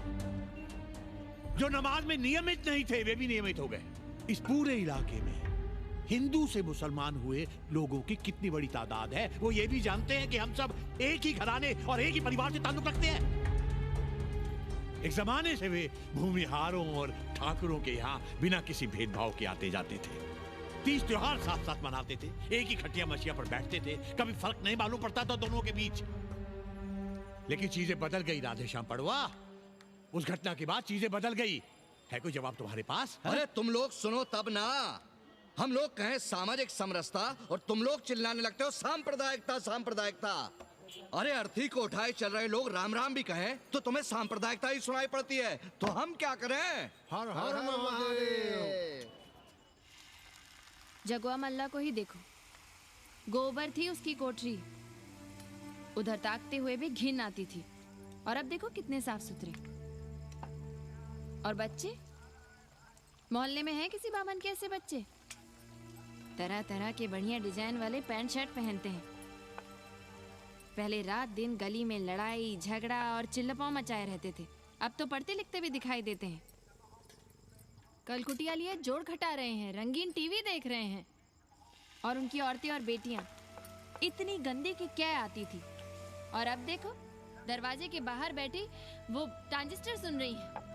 जो नमाज में नियमित नहीं थे, वे भी नियमित हो गए। इस पूरे इलाके में हिंदू से मुसलमान हुए लोगों की कितनी बड़ी तादाद है, वो ये भी जानते हैं कि हम सब एक ही घराने और एक ही परिवार से ताल्लुक रखते हैं। एक जमाने से वे भूमिहारों और ठाकुरों के यहाँ बिना किसी भेदभाव के आते जाते थे। 30 त्योहार साथ साथ मनाते थे, एक ही खटिया मछिया पर बैठते थे। कभी फर्क नहीं मालूम पड़ता था दोनों के बीच। लेकिन चीजें बदल गई राधेश्याम पड़वा। उस घटना के बाद चीजें बदल गई। है कोई जवाब तुम्हारे पास? अरे तुम लोग सुनो तब ना। हम लोग कहें सामाजिक समरसता और तुम लोग चिल्लाने लगते हो सांप्रदायिकता सांप्रदायिकता। अरे अर्थी को उठाए चल रहे लोग राम राम भी कहें तो तुम्हें सांप्रदायिकता ही सुनाई पड़ती है। तो हम क्या करें? हर हर महादेव। जगवा मल्ला को ही देखो, गोबर थी उसकी कोठरी, उधर ताकते हुए भी घिन आती थी। और अब देखो कितने साफ सुथरे। और बच्चे, मोहल्ले में हैं किसी बामन के ऐसे बच्चे? तरह तरह के बढ़िया डिजाइन वाले पैंट शर्ट पहनते हैं। पहले रात दिन गली में लड़ाई झगड़ा और चिल्लपाव मचाए रहते थे, अब तो पढ़ते लिखते भी दिखाई देते हैं। कल कुटिया लिए जोड़ घटा रहे हैं, रंगीन टीवी देख रहे हैं। और उनकी औरतें और बेटियां इतनी गंदी की क्या आती थी। और अब देखो दरवाजे के बाहर बैठी वो ट्रांजिस्टर सुन रही है।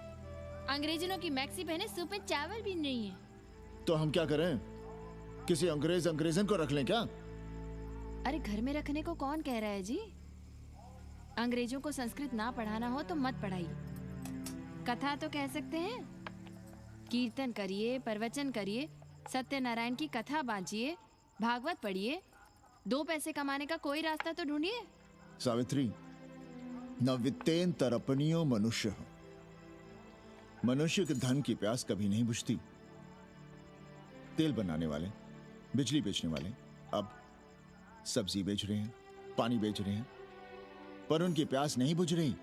अंग्रेजनों की मैक्सी पहने सूप में चावल भी नहीं है। तो हम क्या करें? किसी अंग्रेजन को रख लें क्या? अरे घर में रखने को कौन कह रहा है जी? अंग्रेजों को संस्कृत ना पढ़ाना हो तो मत पढ़ाइए। कथा तो कह सकते हैं, कीर्तन करिए, प्रवचन करिए, सत्यनारायण की कथा बांचिए, भागवत पढ़िए। 2 पैसे कमाने का कोई रास्ता तो ढूंढिए। सावित्री, न वित्तेन तरपनियो मनुष्य। मनुष्य के धन की प्यास कभी नहीं बुझती। तेल बनाने वाले, बिजली बेचने वाले अब सब्जी बेच रहे हैं, पानी बेच रहे हैं, पर उनकी प्यास नहीं बुझ रही।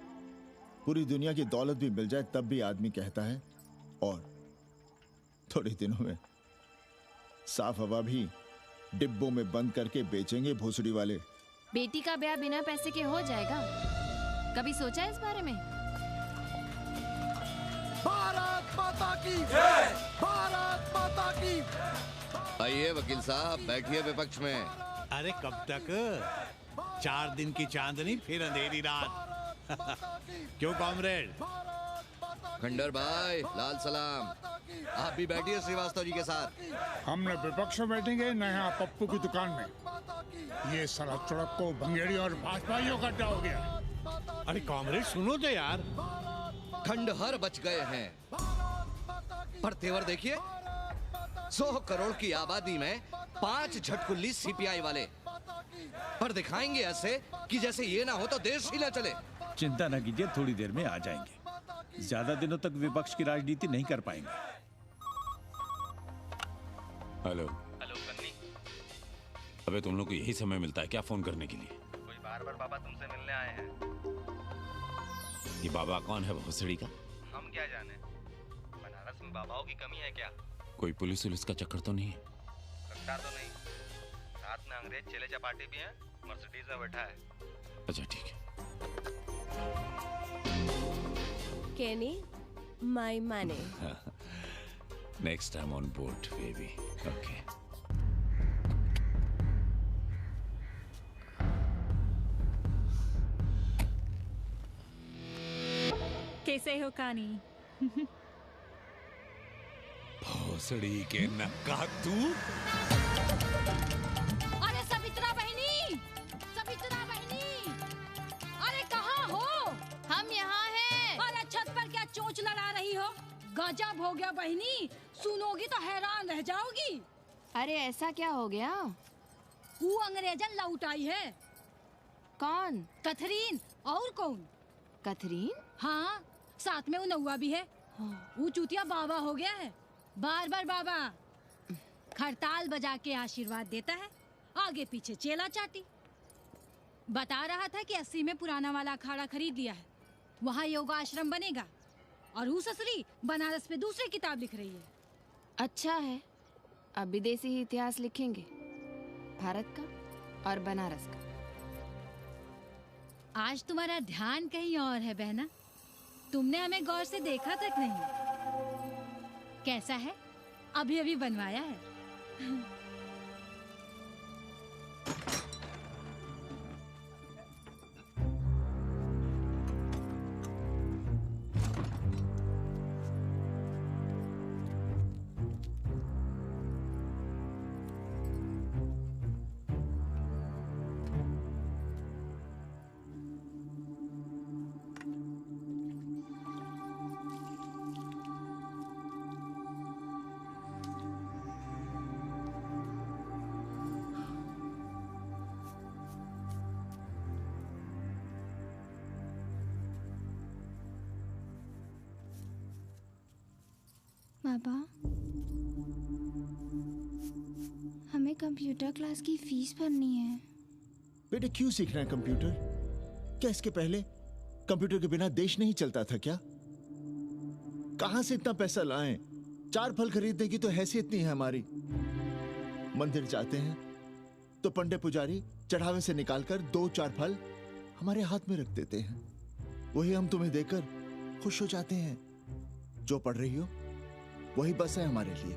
पूरी दुनिया की दौलत भी मिल जाए तब भी आदमी कहता है और थोड़े दिनों में साफ हवा भी डिब्बों में बंद करके बेचेंगे भोसड़ी वाले। बेटी का ब्याह बिना पैसे के हो जाएगा? कभी सोचा है इस बारे में? भारत माता की जय! भारत माता की। आइए वकील साहब, बैठिए विपक्ष में। अरे कब तक? 4 दिन की चांदनी फिर अंधेरी रात। क्यों कॉमरेड? खंडर भाई, लाल सलाम। आप भी बैठिए श्रीवास्तव जी के साथ। हम न विपक्ष में बैठेंगे न यहाँ पप्पू की दुकान में। ये साला चुड़क को भंगेड़ी और भाजपाइयों का अड्डा हो गया। अरे कॉमरेड सुनो तो यार। खंडहर बच गए हैं, पर तेवर देखिए। 100 करोड़ की आबादी में 5 झटकुल्ली सीपीआई वाले, पर दिखाएंगे ऐसे कि जैसे ये ना हो तो देश ही ना चले। चिंता न कीजिए, थोड़ी देर में आ जाएंगे। ज्यादा दिनों तक विपक्ष की राजनीति नहीं कर पाएंगे। हेलो। हेलो बन्नी। अबे तुम लोग को यही समय मिलता है क्या फोन करने के लिए? कोई बार बार बाबा तुमसे मिलने आए हैं। ये बाबा कौन है भोसड़ी का? हम क्या जाने, बनारस में बाबाओं की कमी है क्या? कोई पुलिस उलिस का चक्कर तो नहीं है? लगता तो नहीं। साथ में अंग्रेज चेले चपाटी भी हैं, मर्सिडीज में बैठा है। अच्छा ठीक है। Kenny, my money. Next time on board, baby. Okay. कैसे हो कानी? भोसड़ी के नक्का तू? अरे सवित्रा बहनी, सवित्रा बहनी, अरे कहाँ हो? हम यहाँ हैं। अरे छत पर क्या चोंच लड़ा रही हो? गजब हो गया बहनी, सुनोगी तो हैरान रह जाओगी। अरे ऐसा क्या हो गया? वो अंग्रेजन लौट आई है। कौन? कथरीन। और कौन? कथरीन? हाँ, साथ में वो नौवा भी है। वो चूतिया बाबा हो गया है। बार बार बाबा खड़ताल बजा के आशीर्वाद देता है, आगे पीछे चेला चाटी। बता रहा था कि 80 में पुराना वाला अखाड़ा खरीद लिया है, वहाँ योगा आश्रम बनेगा। और वो ससुरी बनारस पे दूसरी किताब लिख रही है। अच्छा है, अब विदेशी इतिहास लिखेंगे, भारत का और बनारस का। आज तुम्हारा ध्यान कहीं और है बहना, तुमने हमें गौर से देखा तक नहीं। कैसा है? अभी अभी बनवाया है। बाबा, हमें कंप्यूटर क्लास की फीस भरनी है। बेटे क्यों सीखना है कंप्यूटर? क्या इसके पहले कंप्यूटर के बिना देश नहीं चलता था क्या? कहां से इतना पैसा लाएं? 4 फल खरीदने की तो हैसियत नहीं है हमारी। मंदिर जाते हैं तो पंडे पुजारी चढ़ावे से निकालकर 2-4 फल हमारे हाथ में रख देते हैं, वही हम तुम्हें देकर खुश हो जाते हैं। जो पढ़ रही हो वही बस है हमारे लिए।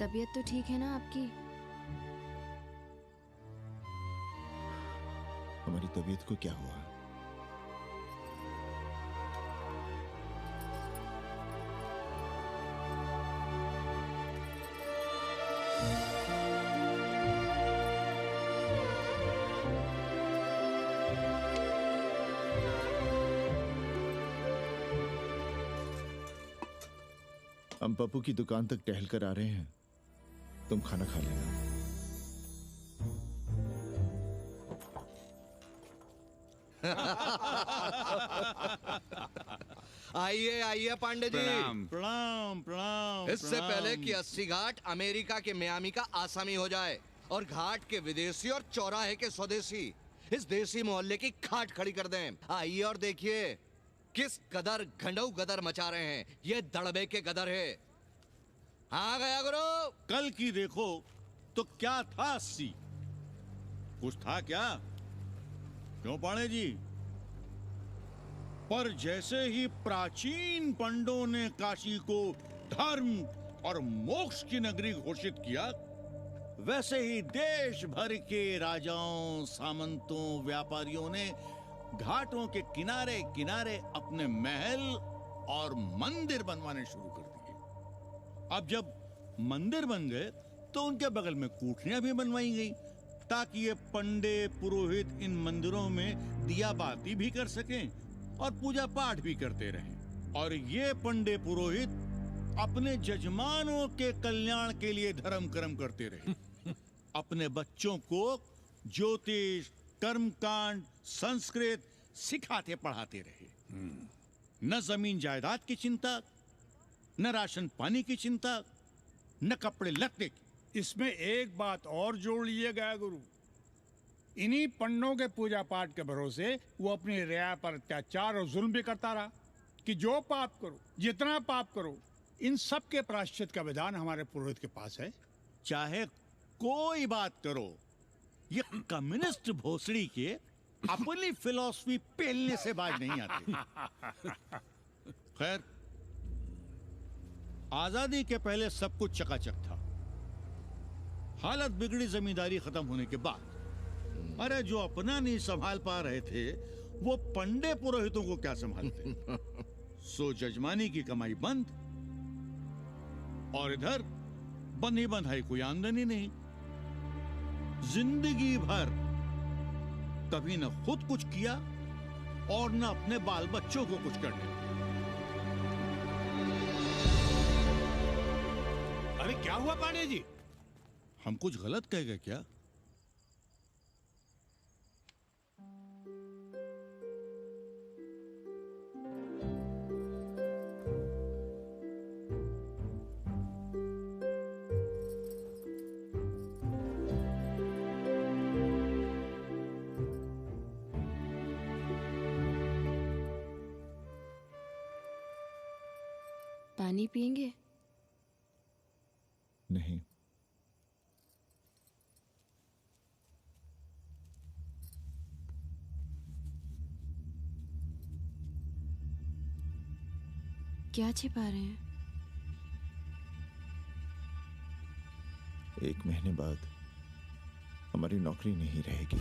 तबीयत तो ठीक है ना आपकी? हमारी तबीयत को क्या हुआ? हम पप्पू की दुकान तक टहल कर आ रहे हैं, तुम खाना खा लेना। आइए आइए पांडे जी। प्रणाम प्रणाम प्रणाम। इससे पहले कि 80 घाट अमेरिका के मियामी का आसामी हो जाए और घाट के विदेशी और चौराहे के स्वदेशी इस देसी मोहल्ले की खाट खड़ी कर दें, आइए और देखिए किस कदर घंडऊ गदर मचा रहे हैं ये दड़बे के गदर है। हाँ गया गुरु। कल की देखो तो क्या था 80? कुछ था क्या? क्यों पांडे जी? पर जैसे ही प्राचीन पंडों ने काशी को धर्म और मोक्ष की नगरी घोषित किया, वैसे ही देश भर के राजाओं, सामंतों, व्यापारियों ने घाटों के किनारे किनारे अपने महल और मंदिर बनवाने शुरू कर दिए। अब जब मंदिर बन गए तो उनके बगल में कोठरियां भी बनवाई गई ताकि ये पंडे पुरोहित इन मंदिरों में दिया बाती भी कर सकें और पूजा पाठ भी करते रहें। और ये पंडे पुरोहित अपने जजमानों के कल्याण के लिए धर्म कर्म करते रहे। अपने बच्चों को ज्योतिष, कर्मकांड, संस्कृत सिखाते पढ़ाते रहे। न जमीन जायदाद की चिंता, न राशन पानी की चिंता, न कपड़े लत्ते की। इसमें एक बात और जोड़ लीजिएगा गुरु, इन्हीं पंडों के पूजा पाठ के भरोसे वो अपनी रिया पर अत्याचार और जुल्म भी करता रहा कि जो पाप करो, जितना पाप करो, इन सब के प्रायश्चित का विधान हमारे पुरोहित के पास है। चाहे कोई बात करो, ये कम्युनिस्ट भोसड़ी के अपनी फिलॉसफी पेलने से बाज नहीं आती। खैर, आजादी के पहले सब कुछ चकाचक था। हालत बिगड़ी जमींदारी खत्म होने के बाद। अरे जो अपना नहीं संभाल पा रहे थे वो पंडे पुरोहितों को क्या संभालते। सो जजमानी की कमाई बंद, और इधर बंधी बंधाई कोई आमदनी नहीं। जिंदगी भर कभी न खुद कुछ किया और न अपने बाल बच्चों को कुछ करने। अरे क्या हुआ पांडे जी? हम कुछ गलत कह गए क्या? पानी पिएंगे? नहीं। क्या छिपा रहे हैं? 1 महीने बाद हमारी नौकरी नहीं रहेगी।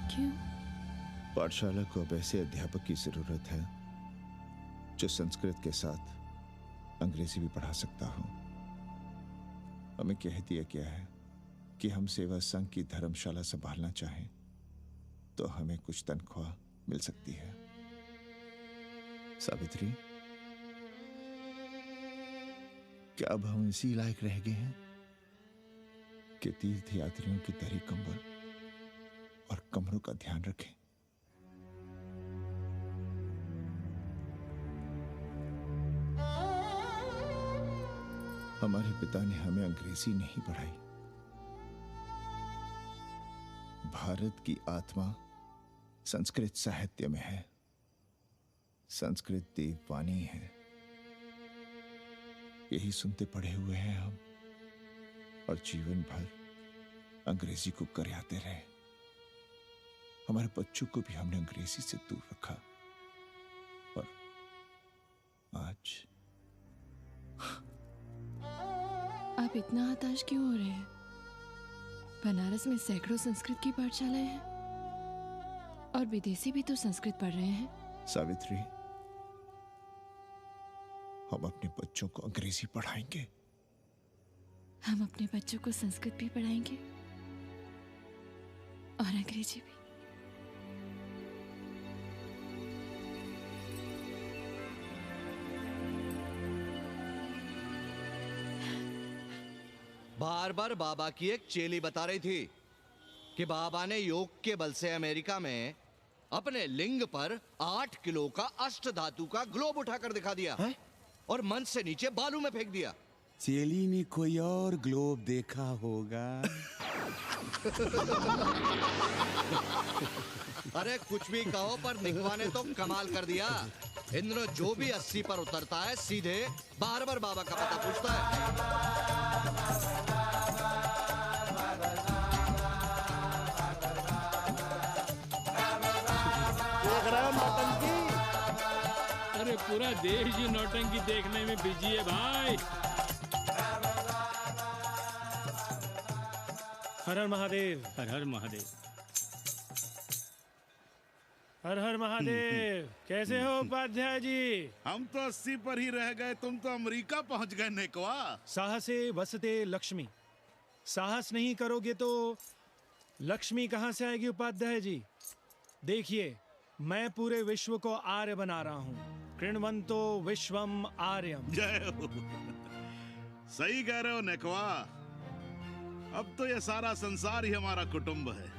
क्यों? पाठशाला को अब ऐसे अध्यापक की जरूरत है जो संस्कृत के साथ अंग्रेजी भी पढ़ा सकता हो। हमें कह दिया गया है कि हम सेवा संघ की धर्मशाला संभालना चाहें तो हमें कुछ तनख्वाह मिल सकती है। सावित्री, क्या अब हम इसी लायक रह गए हैं कि तीर्थ यात्रियों की दरी कंबल और कमरों का ध्यान रखें? हमारे पिता ने हमें अंग्रेजी नहीं पढ़ाई। भारत की आत्मा संस्कृत साहित्य में है। संस्कृत देववाणी है। यही सुनते पढ़े हुए हैं हम, और जीवन भर अंग्रेजी को करियाते रहे। हमारे बच्चों को भी हमने अंग्रेजी से दूर रखा, और आज आप इतना हताश क्यों हो रहे हैं? बनारस में सैकड़ों संस्कृत की पाठशालाएं हैं और विदेशी भी तो संस्कृत पढ़ रहे हैं। सावित्री, हम अपने बच्चों को अंग्रेजी पढ़ाएंगे। हम अपने बच्चों को संस्कृत भी पढ़ाएंगे और अंग्रेजी भी। बार बार बाबा की एक चेली बता रही थी कि बाबा ने योग के बल से अमेरिका में अपने लिंग पर 8 किलो का अष्ट धातु का ग्लोब उठाकर दिखा दिया है? और मंच से नीचे बालू में फेंक दिया। चेली ने कोई और ग्लोब देखा होगा। अरे कुछ भी कहो, पर निकवा ने तो कमाल कर दिया। इंद्र जो भी 80 पर उतरता है सीधे बार बार बाबा का पता पूछता है। अरे पूरा देश ही नौटंकी देखने में बिजी है भाई। हर हर महादेव। हर हर महादेव। हर हर महादेव। कैसे हो उपाध्याय जी? हम तो 80 पर ही रह गए, तुम तो अमेरिका पहुंच गए नेकवा। साहसे वसते लक्ष्मी। साहस नहीं करोगे तो लक्ष्मी कहाँ से आएगी उपाध्याय जी? देखिए, मैं पूरे विश्व को आर्य बना रहा हूँ। कृण्वन्तो विश्वम आर्यम। जय हो। सही कह रहे हो नेकवा। अब तो ये सारा संसार ही हमारा कुटुंब है।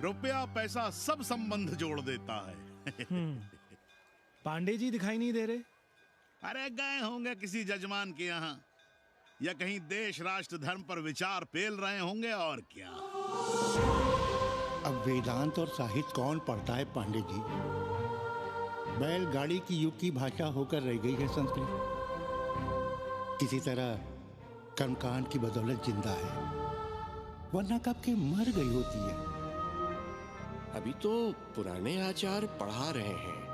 रुपया पैसा सब संबंध जोड़ देता है। पांडे जी दिखाई नहीं दे रहे? अरे गए होंगे किसी जजमान के यहाँ, या कहीं देश राष्ट्र धर्म पर विचार पेल रहे होंगे, और क्या। अब वेदांत और साहित्य कौन पढ़ता है पांडे जी? बैलगाड़ी की युग की भाषा होकर रह गई है संस्कृत। किसी तरह कर्मकांड की बदौलत जिंदा है, वरना कब के मर गई होती है। अभी तो पुराने आचार पढ़ा रहे हैं,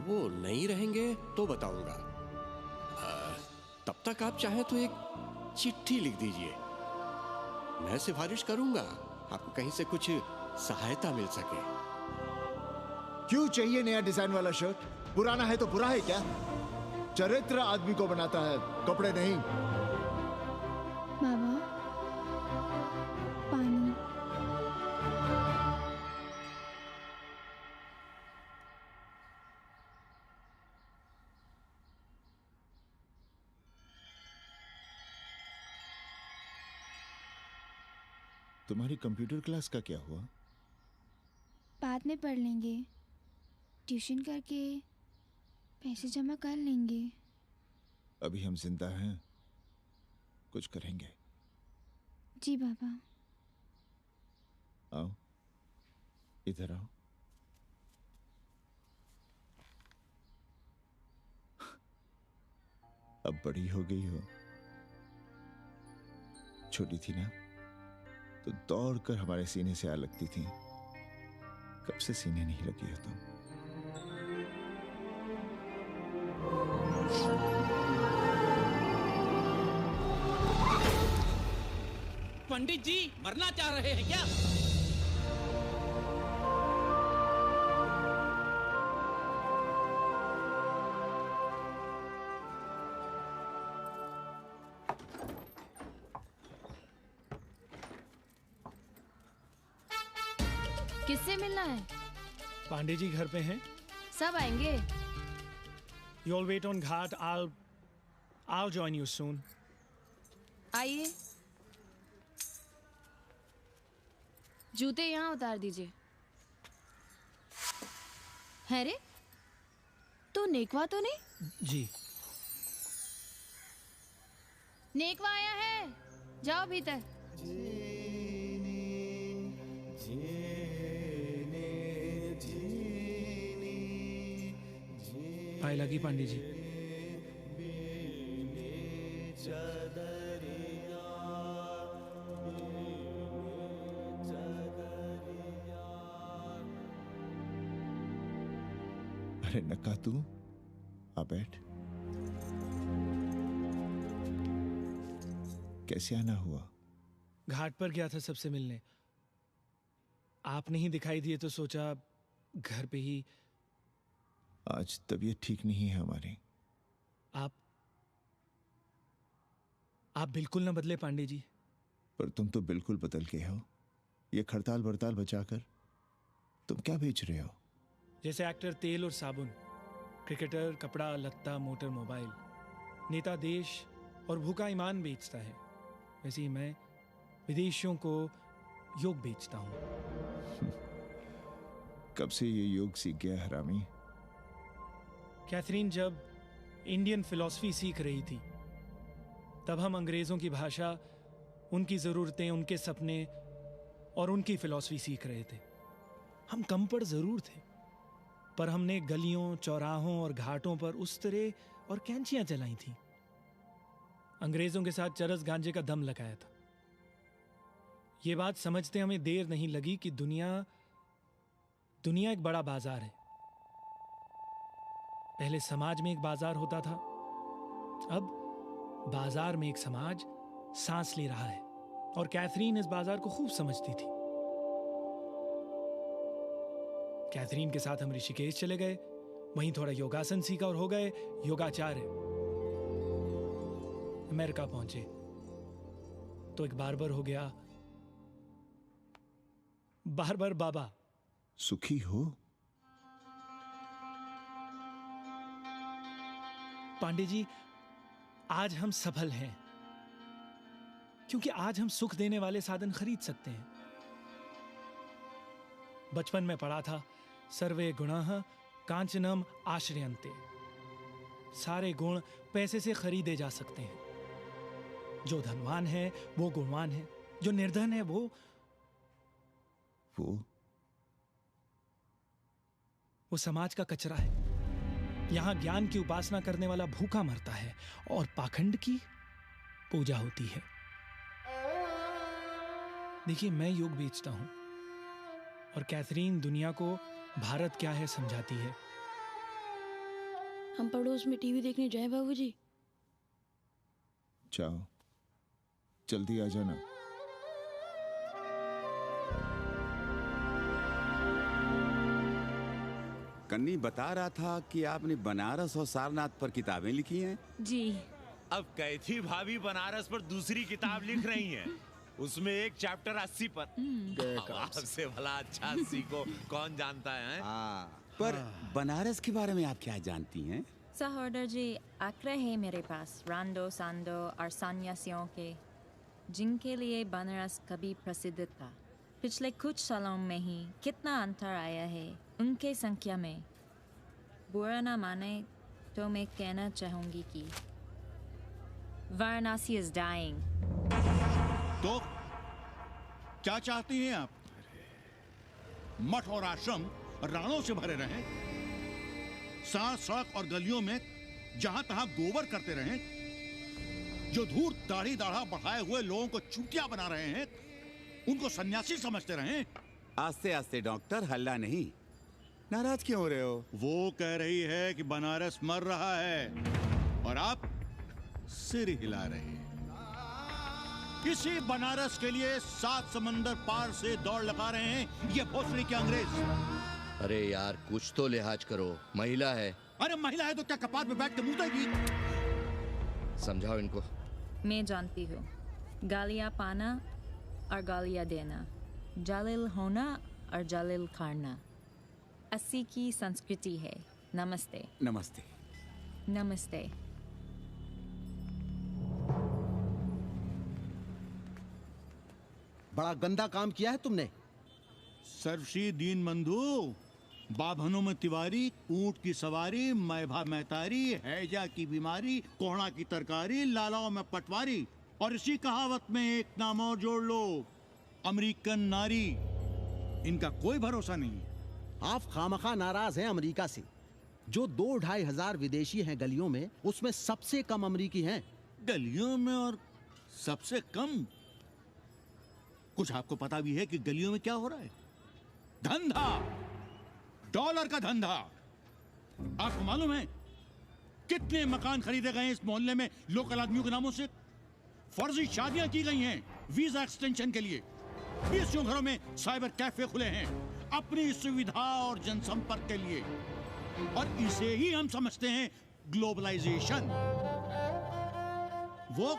वो नहीं रहेंगे तो बताऊंगा। तब तक आप चाहे तो एक चिट्ठी लिख दीजिए, मैं सिफारिश करूंगा, आपको कहीं से कुछ सहायता मिल सके। क्यों चाहिए नया डिजाइन वाला शर्ट? पुराना है तो बुरा है क्या? चरित्र आदमी को बनाता है, कपड़े नहीं। बाबा, पानी। तुम्हारी कंप्यूटर क्लास का क्या हुआ? बाद में पढ़ लेंगे, ट्यूशन करके पैसे जमा कर लेंगे। अभी हम जिंदा हैं, कुछ करेंगे। जी बाबा। आओ, इधर आओ। अब बड़ी हो गई हो। छोटी थी ना तो दौड़कर हमारे सीने से आ लगती थी। कब से सीने नहीं लगी हो तुम? पंडित जी मरना चाह रहे हैं क्या? किससे मिलना है? पांडे जी घर पे हैं। सब आएंगे। You all wait on Ghat. I'll join you soon. आइए। जूते यहाँ उतार दीजिए। है रे, तू नेकवा तो नहीं? जी। नेकवा आया है, जाओ भीतर। पाए लगी पांडे जी। अरे नका तू आ बैठ। कैसे आना हुआ? घाट पर गया था सबसे मिलने। आप नहीं दिखाई दिए तो सोचा घर पे ही। आज तबीयत ठीक नहीं है हमारी। आप बिल्कुल ना बदले पांडे जी। पर तुम तो बिल्कुल बदल गए हो। ये खड़ताल बड़ताल बचाकर तुम क्या बेच रहे हो? जैसे एक्टर तेल और साबुन, क्रिकेटर कपड़ा लत्ता मोटर मोबाइल, नेता देश और भूखा ईमान बेचता है, वैसे ही मैं विदेशियों को योग बेचता हूँ। कब से ये योग सीख गया हरामी? कैथरीन जब इंडियन फिलॉसफी सीख रही थी तब हम अंग्रेजों की भाषा, उनकी ज़रूरतें, उनके सपने और उनकी फिलॉसफी सीख रहे थे। हम कम पढ़ जरूर थे, पर हमने गलियों, चौराहों और घाटों पर उस्तरे और कैंचियां चलाई थीं। अंग्रेजों के साथ चरस गांजे का दम लगाया था। ये बात समझते हमें देर नहीं लगी कि दुनिया एक बड़ा बाजार है। पहले समाज में एक बाजार होता था, अब बाजार में एक समाज सांस ले रहा है, और कैथरीन इस बाजार को खूब समझती थी। कैथरीन के साथ हम ऋषिकेश चले गए, वहीं थोड़ा योगासन सीखा और हो गए योगाचार्य। अमेरिका पहुंचे तो एक बार्बर हो गया। बार्बर बाबा। सुखी हो? पांडे जी, आज हम सफल हैं क्योंकि आज हम सुख देने वाले साधन खरीद सकते हैं। बचपन में पढ़ा था, सर्वे गुणाः कांचनम आश्रयन्ते। सारे गुण पैसे से खरीदे जा सकते हैं। जो धनवान है वो गुणवान है, जो निर्धन है वो समाज का कचरा है। यहां ज्ञान की उपासना करने वाला भूखा मरता है और पाखंड की पूजा होती है। देखिए, मैं योग बेचता हूं और कैथरीन दुनिया को भारत क्या है समझाती है। हम पड़ोस में टीवी देखने जाएं बाबूजी? जाओ, जल्दी आ जाना। कन्नी बता रहा था कि आपने बनारस और सारनाथ पर किताबें लिखी हैं। जी। अब कैथी भाभी बनारस पर दूसरी किताब लिख रही हैं। उसमें एक चैप्टर 80 पर। आपसे भला अच्छा 80 को कौन जानता है? पर बनारस के बारे में आप क्या जानती हैं? सहोदर जी, आंकड़े हैं मेरे पास रांडो सांडो और सन्यासियों के, जिनके लिए बनारस कभी प्रसिद्ध था। पिछले कुछ सालों में ही कितना अंतर आया है उनके संख्या में। बुरा ना माने तो मैं कहना चाहूंगी कि वाराणसी is dying। तो क्या चाहती हैं आप? मठ और आश्रम राणों से भरे रहें, सड़क सड़क और गलियों में जहां तहां गोबर करते रहें, जो धूर्त दाढ़ी दाढ़ा बढ़ाए हुए लोगों को चूतिया बना रहे हैं उनको सन्यासी समझते रहें। आस्ते आस्ते डॉक्टर, हल्ला नहीं। नाराज क्यों हो रहे हो? वो कह रही है कि बनारस मर रहा है और आप सिर हिला रहे हैं। इसी बनारस के लिए 7 समंदर पार से दौड़ लगा रहे हैं ये भोसड़ी के अंग्रेज। अरे यार, कुछ तो लिहाज करो, महिला है। अरे महिला है तो क्या कपार पे बैठ के मुंह देगी? समझाओ इनको। मैं जानती हूँ, गालियाँ पाना और गालियाँ देना, जालिल होना और जालिल खाना 80 की संस्कृति है। नमस्ते। नमस्ते। नमस्ते। बड़ा गंदा काम किया है तुमने। सर्वश्री दीन बंधु, बाभनों में तिवारी, ऊंट की सवारी, मैभा मैतारी, हैजा की बीमारी, कोहड़ा की तरकारी, लालाओं में पटवारी, और इसी कहावत में एक नाम और जोड़ लो, अमेरिकन नारी। इनका कोई भरोसा नहीं है। आप खामखा नाराज हैं अमेरिका से। जो 2-2.5 हजार विदेशी हैं गलियों में, उसमें सबसे कम अमेरिकी हैं। गलियों में और सबसे कम? कुछ आपको पता भी है कि गलियों में क्या हो रहा है? धंधा, डॉलर का धंधा। आपको मालूम है कितने मकान खरीदे गए इस मोहल्ले में लोकल आदमियों के नामों से? फर्जी शादियां की गई हैं वीजा एक्सटेंशन के लिए। 20 घरों में साइबर कैफे खुले हैं अपनी सुविधा और जनसंपर्क के लिए, और इसे ही हम समझते हैं ग्लोबलाइजेशन। वो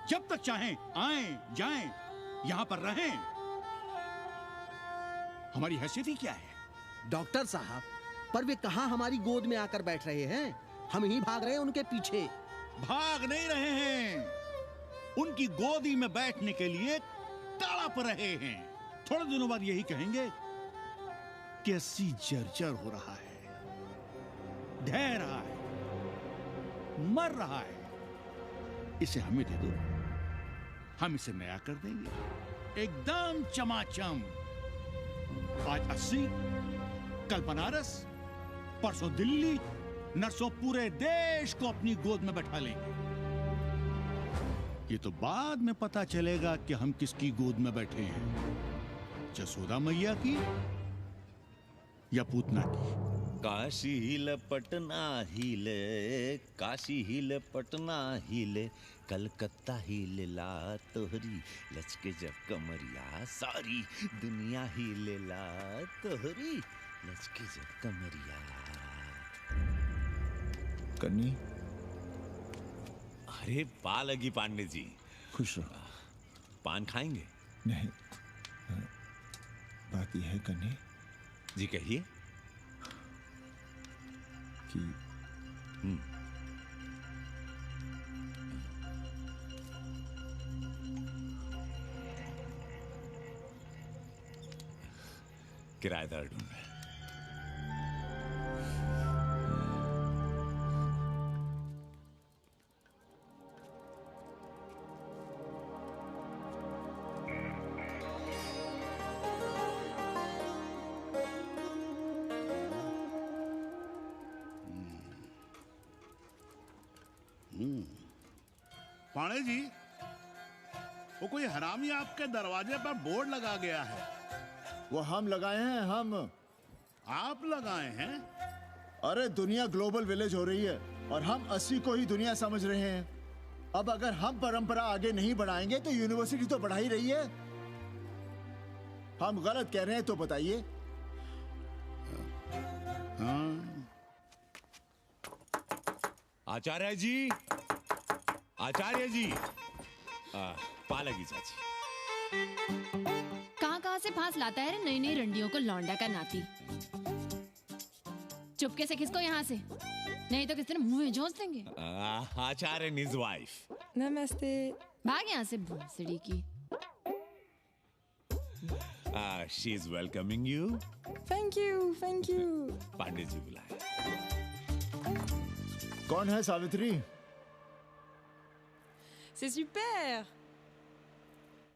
जब तक चाहें आएं जाएं, यहां पर रहें। हमारी हैसियत ही क्या है? डॉक्टर साहब, पर वे कहां हमारी गोद में आकर बैठ रहे हैं? हम ही भाग रहे हैं उनके पीछे। भाग नहीं रहे हैं, उनकी गोदी में बैठने के लिए तड़प रहे हैं। थोड़े दिनों बाद यही कहेंगे कि 80 जर्जर हो रहा है, ढह रहा है, मर रहा है, इसे हमें दे दो, हम इसे नया कर देंगे एकदम चमाचम। आज 80, कल बनारस, परसों दिल्ली, नरसों पूरे देश को अपनी गोद में बैठा लेंगे। ये तो बाद में पता चलेगा कि हम किसकी गोद में बैठे हैं, जसोदा मैया की या पूतना की। काशी हिले पटना हिले, काशी हिले पटना हिले, कलकत्ता हिले ला तोहरी लचके जब कमरिया, सारी दुनिया हिले ला तोहरी लचके जब कमरिया। कन्नी, अरे पा लगी पांडे जी। खुश रहो। पान खाएंगे? नहीं, बात यह है कन्नी जी, कहिए। कि किराएदार ढूंढ रहे हैं। पाणे जी, वो कोई हरामी आपके दरवाजे पर बोर्ड लगा गया है। वो हम लगाए हैं, हम। आप लगाए हैं? अरे दुनिया ग्लोबल विलेज हो रही है और हम 80 को ही दुनिया समझ रहे हैं। अब अगर हम परंपरा आगे नहीं बढ़ाएंगे तो यूनिवर्सिटी तो बढ़ा ही रही है। हम गलत कह रहे हैं तो बताइए। आचार्य जी, आचार्य जी, पालकी चाची। कहाँ से फांस लाता है रे नई नई रंडियों को लौंडा का नाती। चुपके से खिसको यहाँ से, नहीं तो किस दिन मुंह में जोश देंगे। आचार्य and his wife। नमस्ते। भाग यहाँ से भोसड़ी की। She is welcoming you। Thank you, thank you. Pandey ji बुलाए। कौन है सावित्री? C'est super।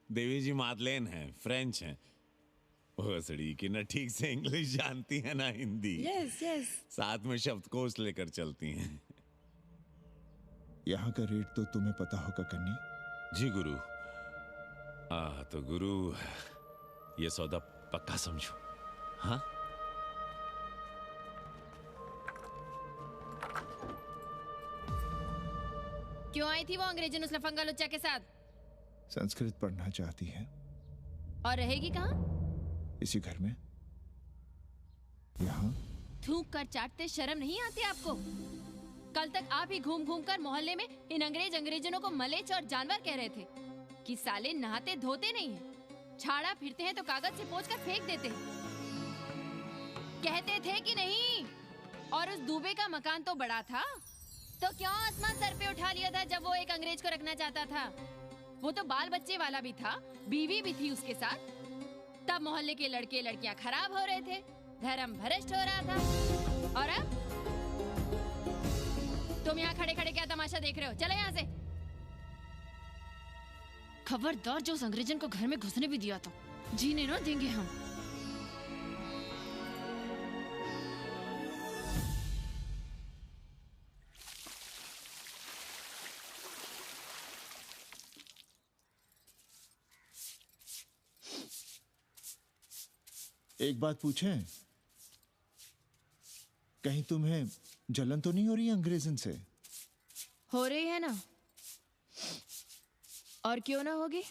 देवी जी मादलेन हैं, फ्रेंच हैं। भोसड़ी की ना ठीक से इंग्लिश जानती है ना हिंदी। Yes yes. साथ में शब्दकोश लेकर चलती हैं। यहाँ का रेट तो तुम्हें पता होगा कन्नी। जी गुरु। तो गुरु, ये सौदा पक्का समझो। हाँ? क्यों आई थी वो अंग्रेजन उस लफंगा लुच्चा के साथ? संस्कृत पढ़ना चाहती है। और रहेगी कहाँ? इसी घर में, यहाँ। थूक कर चाटते शर्म नहीं आती आपको? कल तक आप ही घूम घूम कर मोहल्ले में इन अंग्रेजनों को मलेच और जानवर कह रहे थे कि साले नहाते धोते नहीं हैं, छाड़ा फिरते हैं तो कागज से पोंछ कर फेंक देते हैं। कहते थे कि नहीं? और उस दूबे का मकान तो बड़ा था, तो क्यों आसमान सर पे उठा लिया था जब वो एक अंग्रेज को रखना चाहता था? वो तो बाल बच्चे वाला भी था, बीवी भी थी उसके साथ। तब मोहल्ले के लड़के लड़कियां खराब हो रहे थे, धर्म भ्रष्ट हो रहा था। और अब तुम यहाँ खड़े खड़े क्या तमाशा देख रहे हो? चले यहाँ से। खबरदार, जो उस अंग्रेजन को घर में घुसने भी दिया था, जीने ना देंगे हम। एक बात पूछें, कहीं तुम्हें जलन तो नहीं हो रही अंग्रेजन से? हो रही है ना, और क्यों ना होगी?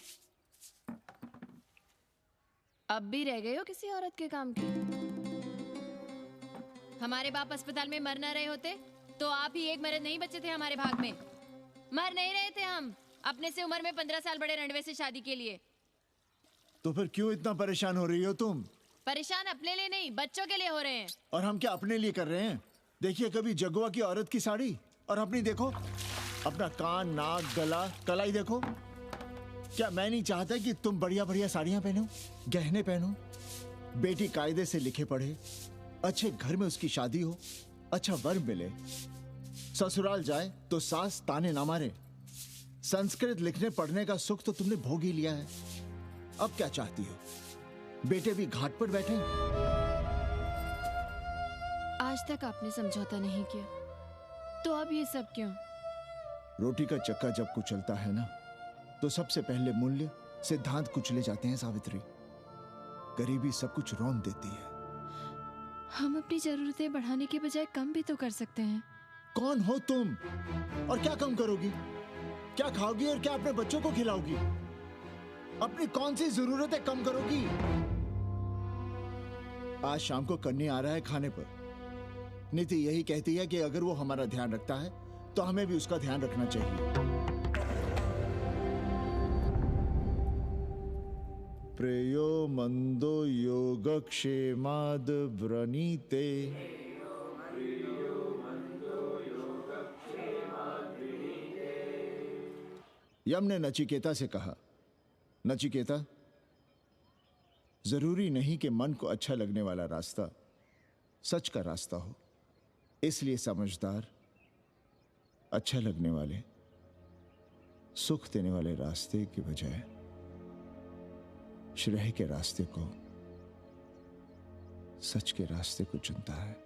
अब भी रह गए हो किसी औरत के काम की? हमारे बाप अस्पताल में मर ना रहे होते तो आप ही एक मर्द नहीं बचे थे हमारे भाग में। मर नहीं रहे थे हम अपने से उम्र में 15 साल बड़े रंडवे से शादी के लिए। तो फिर क्यों इतना परेशान हो रही हो तुम? परेशान अपने लिए नहीं, बच्चों के लिए हो रहे हैं। और हम क्या अपने लिए कर रहे हैं? देखिए कभी जगुआ की औरत की साड़ी और अपनी देखो, अपना कान, नाक, गला, कलाई देखो। क्या मैं नहीं चाहता कि तुम बढ़िया बढ़िया साड़ियां पहनो, गहने पहनो, बेटी कायदे से लिखे पढ़े, अच्छे घर में उसकी शादी हो, अच्छा वर मिले, ससुराल जाए तो सास ताने ना मारे। संस्कृत लिखने पढ़ने का सुख तो तुमने भोग ही लिया है। अब क्या चाहती हो? बेटे भी घाट पर बैठे। आज तक आपने समझौता नहीं किया, तो अब ये सब क्यों? रोटी का चक्का जब कुचलता है ना, तो सबसे पहले मूल्य सिद्धांत कुचले जाते हैं सावित्री। गरीबी सब कुछ रौंद देती है। हम अपनी जरूरतें बढ़ाने के बजाय कम भी तो कर सकते हैं। कौन हो तुम और क्या कम करोगी? क्या खाओगी और क्या अपने बच्चों को खिलाओगी? अपनी कौन सी जरूरतें कम करोगी? आज शाम को कन्नी आ रहा है खाने पर। नीति यही कहती है कि अगर वो हमारा ध्यान रखता है तो हमें भी उसका ध्यान रखना चाहिए। प्रेयो मंदो योगक्षेमाद व्रणीते। यम ने नचिकेता से कहा, नचिकेता, जरूरी नहीं कि मन को अच्छा लगने वाला रास्ता सच का रास्ता हो। इसलिए समझदार, अच्छा लगने वाले, सुख देने वाले रास्ते की बजाय श्रेय के रास्ते को, सच के रास्ते को चुनता है।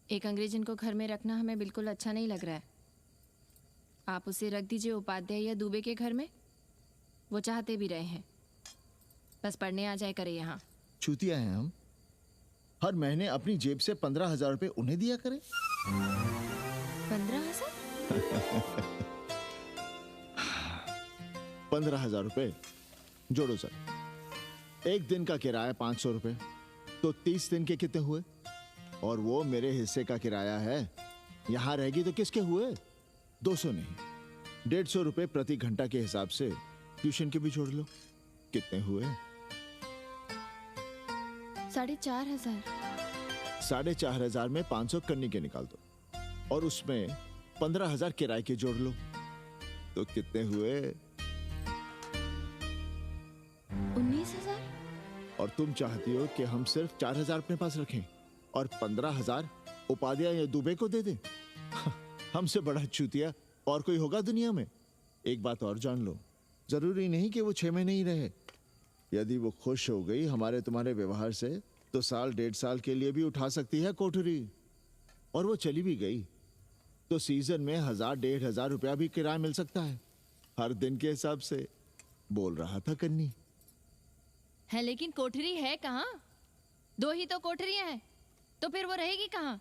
एक अंग्रेजन को घर में रखना हमें बिल्कुल अच्छा नहीं लग रहा है। आप उसे रख दीजिए उपाध्याय या दुबे के घर में, वो चाहते भी रहे हैं। बस पढ़ने आ जाए करे यहाँ। चूतिया हैं हम। हर महीने अपनी जेब से 15,000 रुपए उन्हें दिया करें। 15,000? 15,000 रुपए जोड़ो सर। एक दिन का किराया 500 रुपए, तो 30 दिन के कितने हुए? और वो मेरे हिस्से का किराया है। यहां रहेगी तो किसके हुए? 200 नहीं, 150 रुपए प्रति घंटा के हिसाब से ट्यूशन के भी जोड़ लो। कितने हुए? 4,500। 4,500 में 500 कन्नी के निकाल दो और उसमें 15,000 किराए के जोड़ लो, तो कितने हुए? 19,000। और तुम चाहती हो कि हम सिर्फ 4,000 अपने पास रखें और 15,000 उपाध्याय या दुबे को दे दें? हमसे बड़ा चूतिया और कोई होगा दुनिया में? एक बात और जान लो, जरूरी नहीं कि वो 6 महीने ही रहे। यदि वो खुश हो गई हमारे तुम्हारे व्यवहार से, तो साल 1.5 साल के लिए भी उठा सकती है कोठरी। और वो चली भी गई तो सीजन में 1,000-1,500 रुपया भी किराया मिल सकता है, हर दिन के हिसाब से। बोल रहा था कन्नी। है लेकिन कोठरी है कहाँ? 2 ही तो कोठरियां हैं, तो फिर वो रहेगी कहाँ?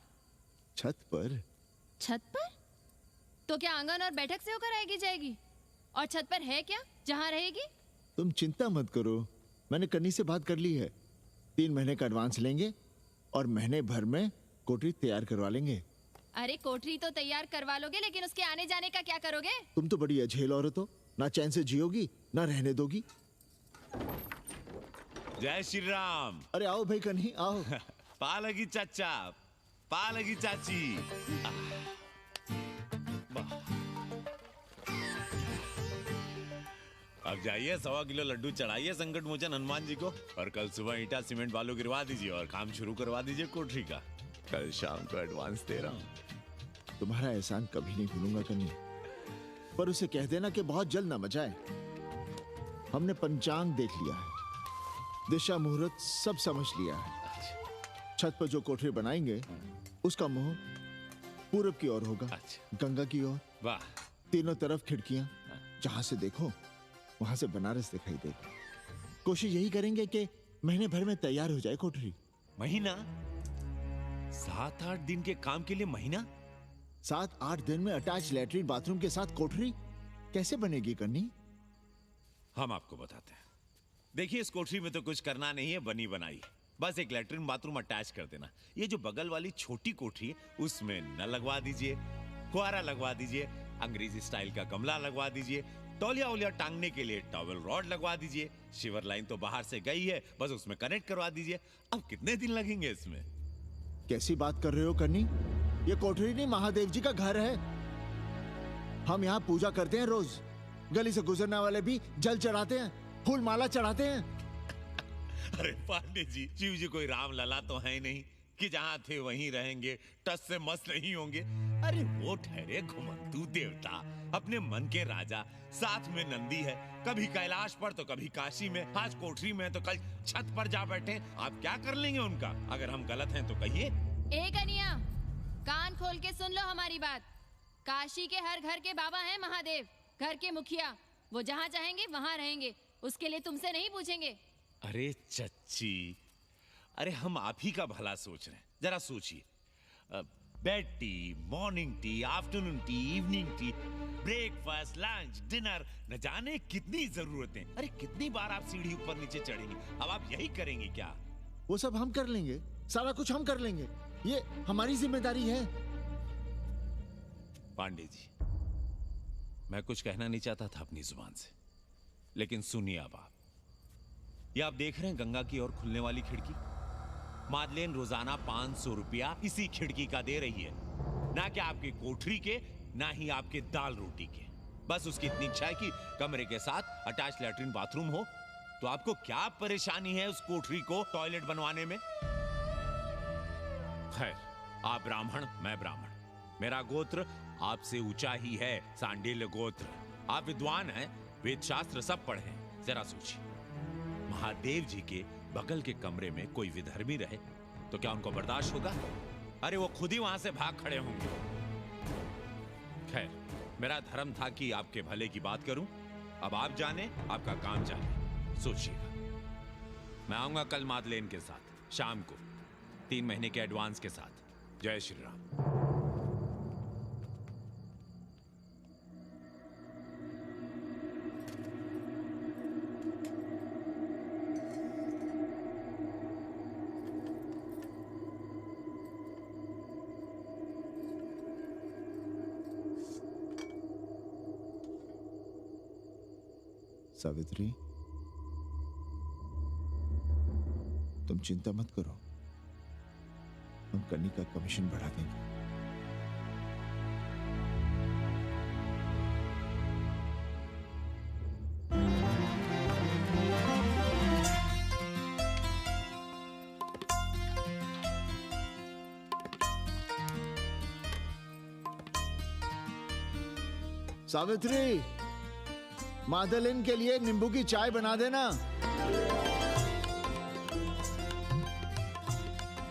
छत पर। छत पर? तो क्या आंगन और बैठक से होकर आएगी जाएगी? और छत पर है क्या जहाँ रहेगी? तुम चिंता मत करो, मैंने कन्नी से बात कर ली है। 3 महीने का एडवांस लेंगे और महीने भर में कोठरी तैयार करवा लेंगे। अरे कोठरी तो तैयार करवा लोगे, लेकिन उसके आने जाने का क्या करोगे? तुम तो बड़ी अझेल औरत हो, ना चैन से जियोगी ना रहने दोगी। जय श्री राम। अरे आओ भाई कन्ही आओ। पा लगी चाचा, पा लगी चाची। अब जाइए 1.25 किलो लड्डू चढ़ाइए संकट मोचन हनुमान जी को, और कल सुबह ईटा सीमेंट बालू गिरवा दीजिए और काम शुरू करवा दीजिए कोठरी का। कल शाम को एडवांस दे रहा हूँ। तुम्हारा एहसान कभी नहीं भूलूंगा कन्नी, पर उसे कह देना कि बहुत जल्द ना मचाए। हमने पंचांग देख लिया है, दिशा मुहूर्त सब समझ लिया है। छत पर जो कोठरी बनाएंगे उसका मुंह पूरब की ओर होगा, गंगा की ओर। वाह। तीनों तरफ खिड़कियां, जहां से देखो वहां से बनारस दिखाई देगा। कोशिश यही करेंगे कि महीने भर में तैयार हो जाए कोठरी। महीना? 7-8 दिन के काम के लिए महीना? 7-8 दिन में अटैच लैट्रिन बाथरूम के साथ कोठरी कैसे बनेगी कन्नी? हम आपको बताते हैं। देखिए, इस कोठरी में तो कुछ करना नहीं है, बनी बनाई। बस एक लैट्रिन बाथरूम अटैच कर देना। ये जो बगल वाली छोटी कोठरी है उसमें नल लगवा दीजिए, फुहारा लगवा दीजिए, अंग्रेजी स्टाइल का गमला लगवा दीजिए, तौलिया उलिया टांगने के लिए टॉवल रॉड लगवा दीजिए। शिवर लाइन तो बाहर से गई है, बस उसमें कनेक्ट करवा दीजिए। अब कितने दिन लगेंगे इसमें? कैसी बात कर रहे हो कन्नी? ये कोठरी नहीं, महादेव जी का घर है। हम यहाँ पूजा करते हैं रोज। गली से गुजरने वाले भी जल चढ़ाते हैं, फूल माला चढ़ाते हैं। अरे पांडे जी, शिव जी कोई राम लला तो है नहीं कि जहां थे वहीं रहेंगे, टस से मस नहीं होंगे। अरे वो ठहरे घुमंतू देवता, अपने मन के राजा, साथ में नंदी है, कभी कैलाश पर तो कभी काशी में, आज कोठरी में तो कल छत पर जा बैठे। आप क्या कर लेंगे उनका? अगर हम गलत हैं तो कहिए। ए कन्या, कान खोल के सुन लो हमारी बात। काशी के हर घर के बाबा हैं महादेव, घर के मुखिया। वो जहाँ चाहेंगे वहाँ रहेंगे, उसके लिए तुमसे नहीं पूछेंगे। अरे चच्ची, अरे हम आप ही का भला सोच रहे हैं। जरा सोचिए, bed tea, morning tea, afternoon T, evening tea, breakfast, lunch, dinner, न जाने कितनी जरूरतें। अरे कितनी बार आप सीढ़ी ऊपर नीचे चढ़ेंगे। अब आप यही करेंगे क्या? वो सब हम कर लेंगे, सारा कुछ हम कर लेंगे, ये हमारी जिम्मेदारी है। पांडे जी, मैं कुछ कहना नहीं चाहता था अपनी जुबान से, लेकिन सुनिए अब आप। ये आप देख रहे हैं गंगा की ओर खुलने वाली खिड़की? मादलेन रोजाना 500 रुपया इसी खिड़की का दे रही है, ना कि आपकी कोठरी के, ना ही आपके दाल रोटी के। बस उसकी इतनी इच्छा है कि कमरे के साथ अटैच लैट्रिन बाथरूम हो। तो आपको क्या परेशानी है उस कोठरी को टॉयलेट बनवाने में? खैर, आप ब्राह्मण, मैं ब्राह्मण, मेरा गोत्र आपसे ऊंचा ही है, सांडिल्य गोत्र। आप विद्वान हैं, वेद शास्त्र सब पढ़े हैं। जरा सोचिए, महादेव जी के बगल के कमरे में कोई विधर्मी रहे तो क्या उनको बर्दाश्त होगा? अरे वो खुद ही वहां से भाग खड़े होंगे। खैर, मेरा धर्म था कि आपके भले की बात करूं। अब आप जाने, आपका काम जाने। सोचिएगा, मैं आऊंगा कल मादलेन के साथ शाम को, 3 महीने के एडवांस के साथ। जय श्री राम। सावित्री, तुम चिंता मत करो, हम कन्नी का कमीशन बढ़ा देंगे। सावित्री, मादलिन के लिए नींबू की चाय बना देना।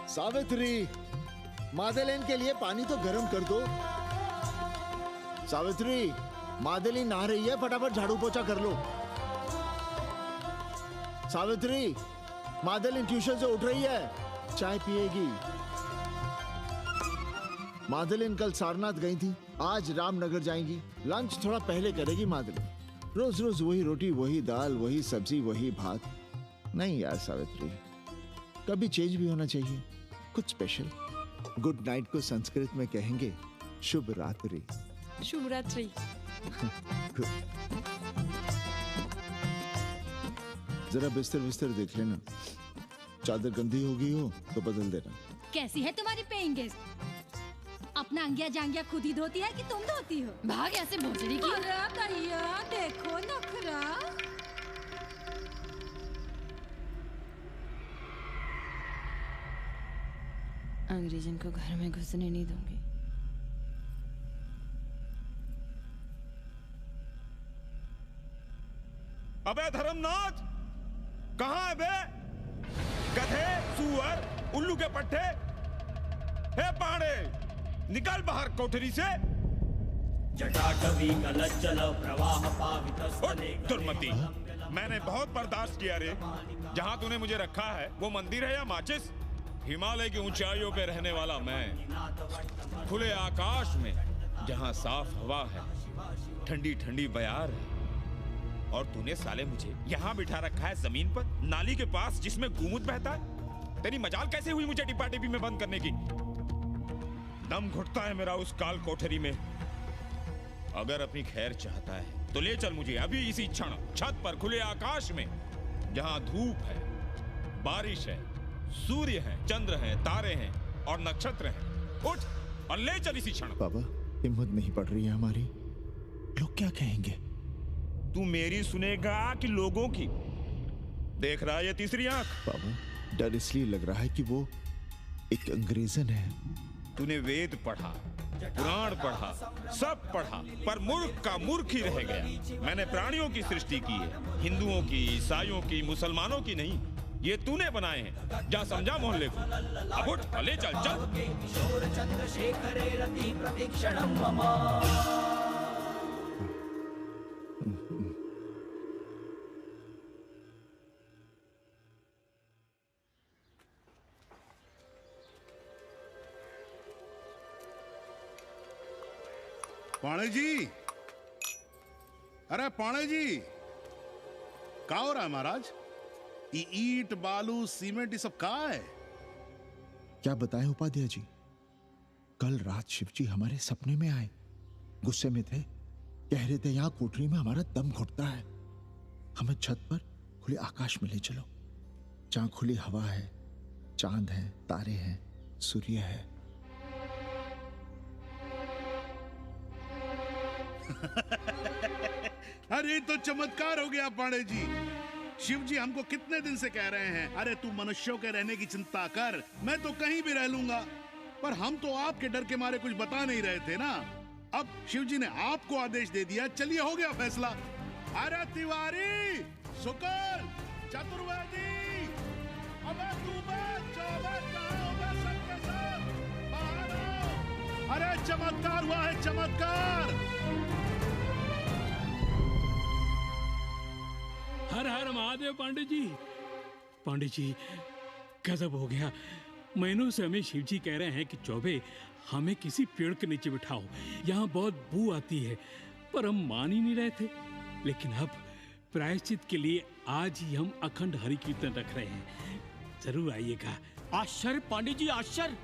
सावित्री, मादलिन के लिए पानी तो गर्म कर दो। सावित्री, मादलिन नहा रही है, फटाफट झाड़ू पोछा कर लो। सावित्री, मादलिन ट्यूशन से उठ रही है, चाय पिएगी। मादलिन कल सारनाथ गई थी, आज रामनगर जाएंगी। लंच थोड़ा पहले करेगी मादलिन। रोज रोज वही रोटी, वही दाल, वही सब्जी, वही भात। नहीं यार सावित्री, कभी चेंज भी होना चाहिए, कुछ स्पेशल। गुड नाइट को संस्कृत में कहेंगे शुभ रात्रि। शुभ रात्रि। जरा बिस्तर बिस्तर देख लेना, चादर गंदी हो गई हो तो बदल देना। कैसी है तुम्हारी पेइंग गेस्ट? अपना अंगिया जांगिया खुद ही धोती है कि तुम धोती हो? भाग ऐसे भोसड़ी की। अरे भैया देखो नखरा। अंग्रेजन को घर में घुसने नहीं दूंगी। अबे धर्मनाथ, कहाँ है बे? गधे, सुअर, उल्लू के पट्टे। हे पाड़े, निकल बाहर कोठरी से। जटाटवी कलज्जल प्रवाह पावितस्थले। दुर्मति, मैंने बहुत बर्दाश्त किया रे। जहाँ तूने मुझे रखा है वो मंदिर है या माचिस? हिमालय की ऊंचाइयों पे रहने वाला मैं, खुले आकाश में जहाँ साफ हवा है, ठंडी ठंडी बयार है, और तूने साले मुझे यहाँ बिठा रखा है जमीन पर, नाली के पास जिसमें गोमूत्र बहता है। तेरी मजाल कैसे हुई मुझे डिब्बा डिब्बी में बंद करने की? दम घुटता है मेरा उस काल कोठरी में। अगर अपनी खैर चाहता है तो ले चल मुझे अभी इसी क्षण छत पर खुले आकाश में, जहां धूप है, बारिश है, सूर्य है, चंद्र है, तारे हैं और नक्षत्र हैं। उठ और ले चल इसी क्षण। बाबा, हिम्मत नहीं पड़ रही है हमारी, लोग क्या कहेंगे? तू मेरी सुनेगा कि लोगों की? देख रहा है ये तीसरी आंख? बाबा, डर इसलिए लग रहा है कि वो एक अंग्रेजन है। तूने वेद पढ़ा, पुराण पढ़ा, सब पढ़ा, पर मूर्ख का मूर्ख ही रह गया। मैंने प्राणियों की सृष्टि की है, हिंदुओं की, ईसाइयों की, मुसलमानों की नहीं। ये तूने बनाए हैं। जा समझा मोहल्ले को। अब उठ, ले चल चल। पाणे जी, अरे पाणे जी, क्या हो रहा है महाराज? ये ईंट, बालू, सीमेंट, ये सब कहाँ है? क्या बताएं उपाध्याय जी, कल रात शिवजी हमारे सपने में आए, गुस्से में थे, कह रहे थे यहाँ कोठरी में हमारा दम घुटता है, हमें छत पर खुले आकाश में ले चलो, जहां खुली हवा है, चांद है, तारे हैं, सूर्य है। अरे तो चमत्कार हो गया पांडे जी। शिव जी हमको कितने दिन से कह रहे हैं, अरे तू मनुष्यों के रहने की चिंता कर, मैं तो कहीं भी रह लूंगा। पर हम तो आपके डर के मारे कुछ बता नहीं रहे थे ना। अब शिव जी ने आपको आदेश दे दिया, चलिए हो गया फैसला। अरे तिवारी, शुक्ल, चतुर्वेदी, अबे तू सबके साथ बाहर आओ। अरे चमत्कार हुआ है, चमत्कार। हर हर महादेव पांडे जी। पांडे जी गजब हो गया। महीनों से हमें शिव जी कह रहे हैं कि चौबे हमें किसी पेड़ के नीचे बिठाओ, यहाँ बहुत बू आती है, पर हम मान ही नहीं रहे थे। लेकिन अब प्रायश्चित के लिए आज ही हम अखंड हरि कीर्तन रख रहे हैं, जरूर आइएगा। आश्चर्य पांडे जी, आश्चर्य।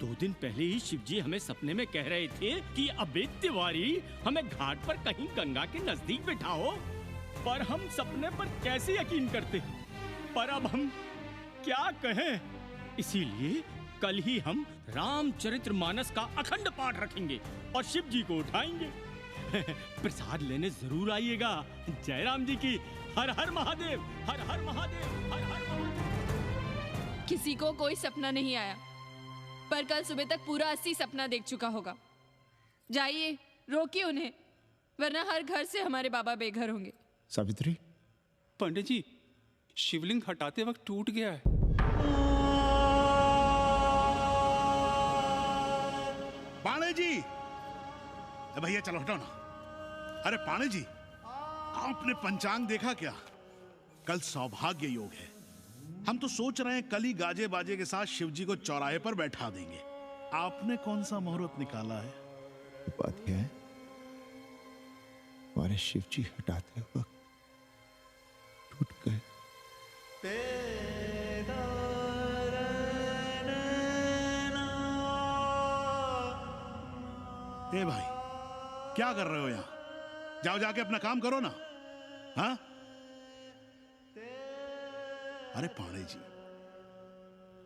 2 दिन पहले ही शिव जी हमें सपने में कह रहे थे कि अबे तिवारी हमें घाट पर कहीं गंगा के नजदीक बिठाओ, पर हम सपने पर कैसे यकीन करते। पर अब हम क्या कहें, इसीलिए कल ही हम रामचरितमानस का अखंड पाठ रखेंगे और शिव जी को उठाएंगे। प्रसाद लेने जरूर आइएगा। जय राम जी की। हर हर महादेव, हर हर महादेव, हर हर महादेव। किसी को कोई सपना नहीं आया, पर कल सुबह तक पूरा 80 सपना देख चुका होगा। जाइए रोकिए उन्हें, वरना हर घर से हमारे बाबा बेघर होंगे। सावित्री, पंडित जी शिवलिंग हटाते वक्त टूट गया है। पाणे जी, भैया चलो हटाओ ना। अरे पाणे जी, आपने पंचांग देखा क्या? कल सौभाग्य योग है। हम तो सोच रहे हैं कल ही गाजे बाजे के साथ शिव जी को चौराहे पर बैठा देंगे। आपने कौन सा मुहूर्त निकाला है? बात यह है, हमारे शिव जी हटाते वक्त टूट गए। ए भाई, क्या कर रहे हो यहाँ? जाओ जाके अपना काम करो ना। हाँ? अरे पाणे जी,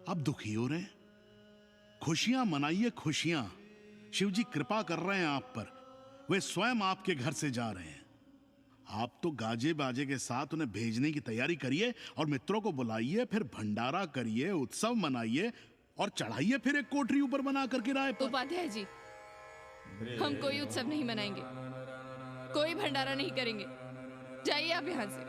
आप दुखी हो रहे हैं? खुशियां मनाइए, खुशियां। शिव जी कृपा कर रहे हैं आप पर। वे स्वयं आपके घर से जा रहे हैं। आप तो गाजे बाजे के साथ उन्हें भेजने की तैयारी करिए और मित्रों को बुलाइए, फिर भंडारा करिए, उत्सव मनाइए और चढ़ाइए फिर एक कोठरी ऊपर बना करके राय पर। उपाध्याय जी, हम कोई उत्सव नहीं मनाएंगे, कोई भंडारा नहीं करेंगे। जाइए आप यहाँ से।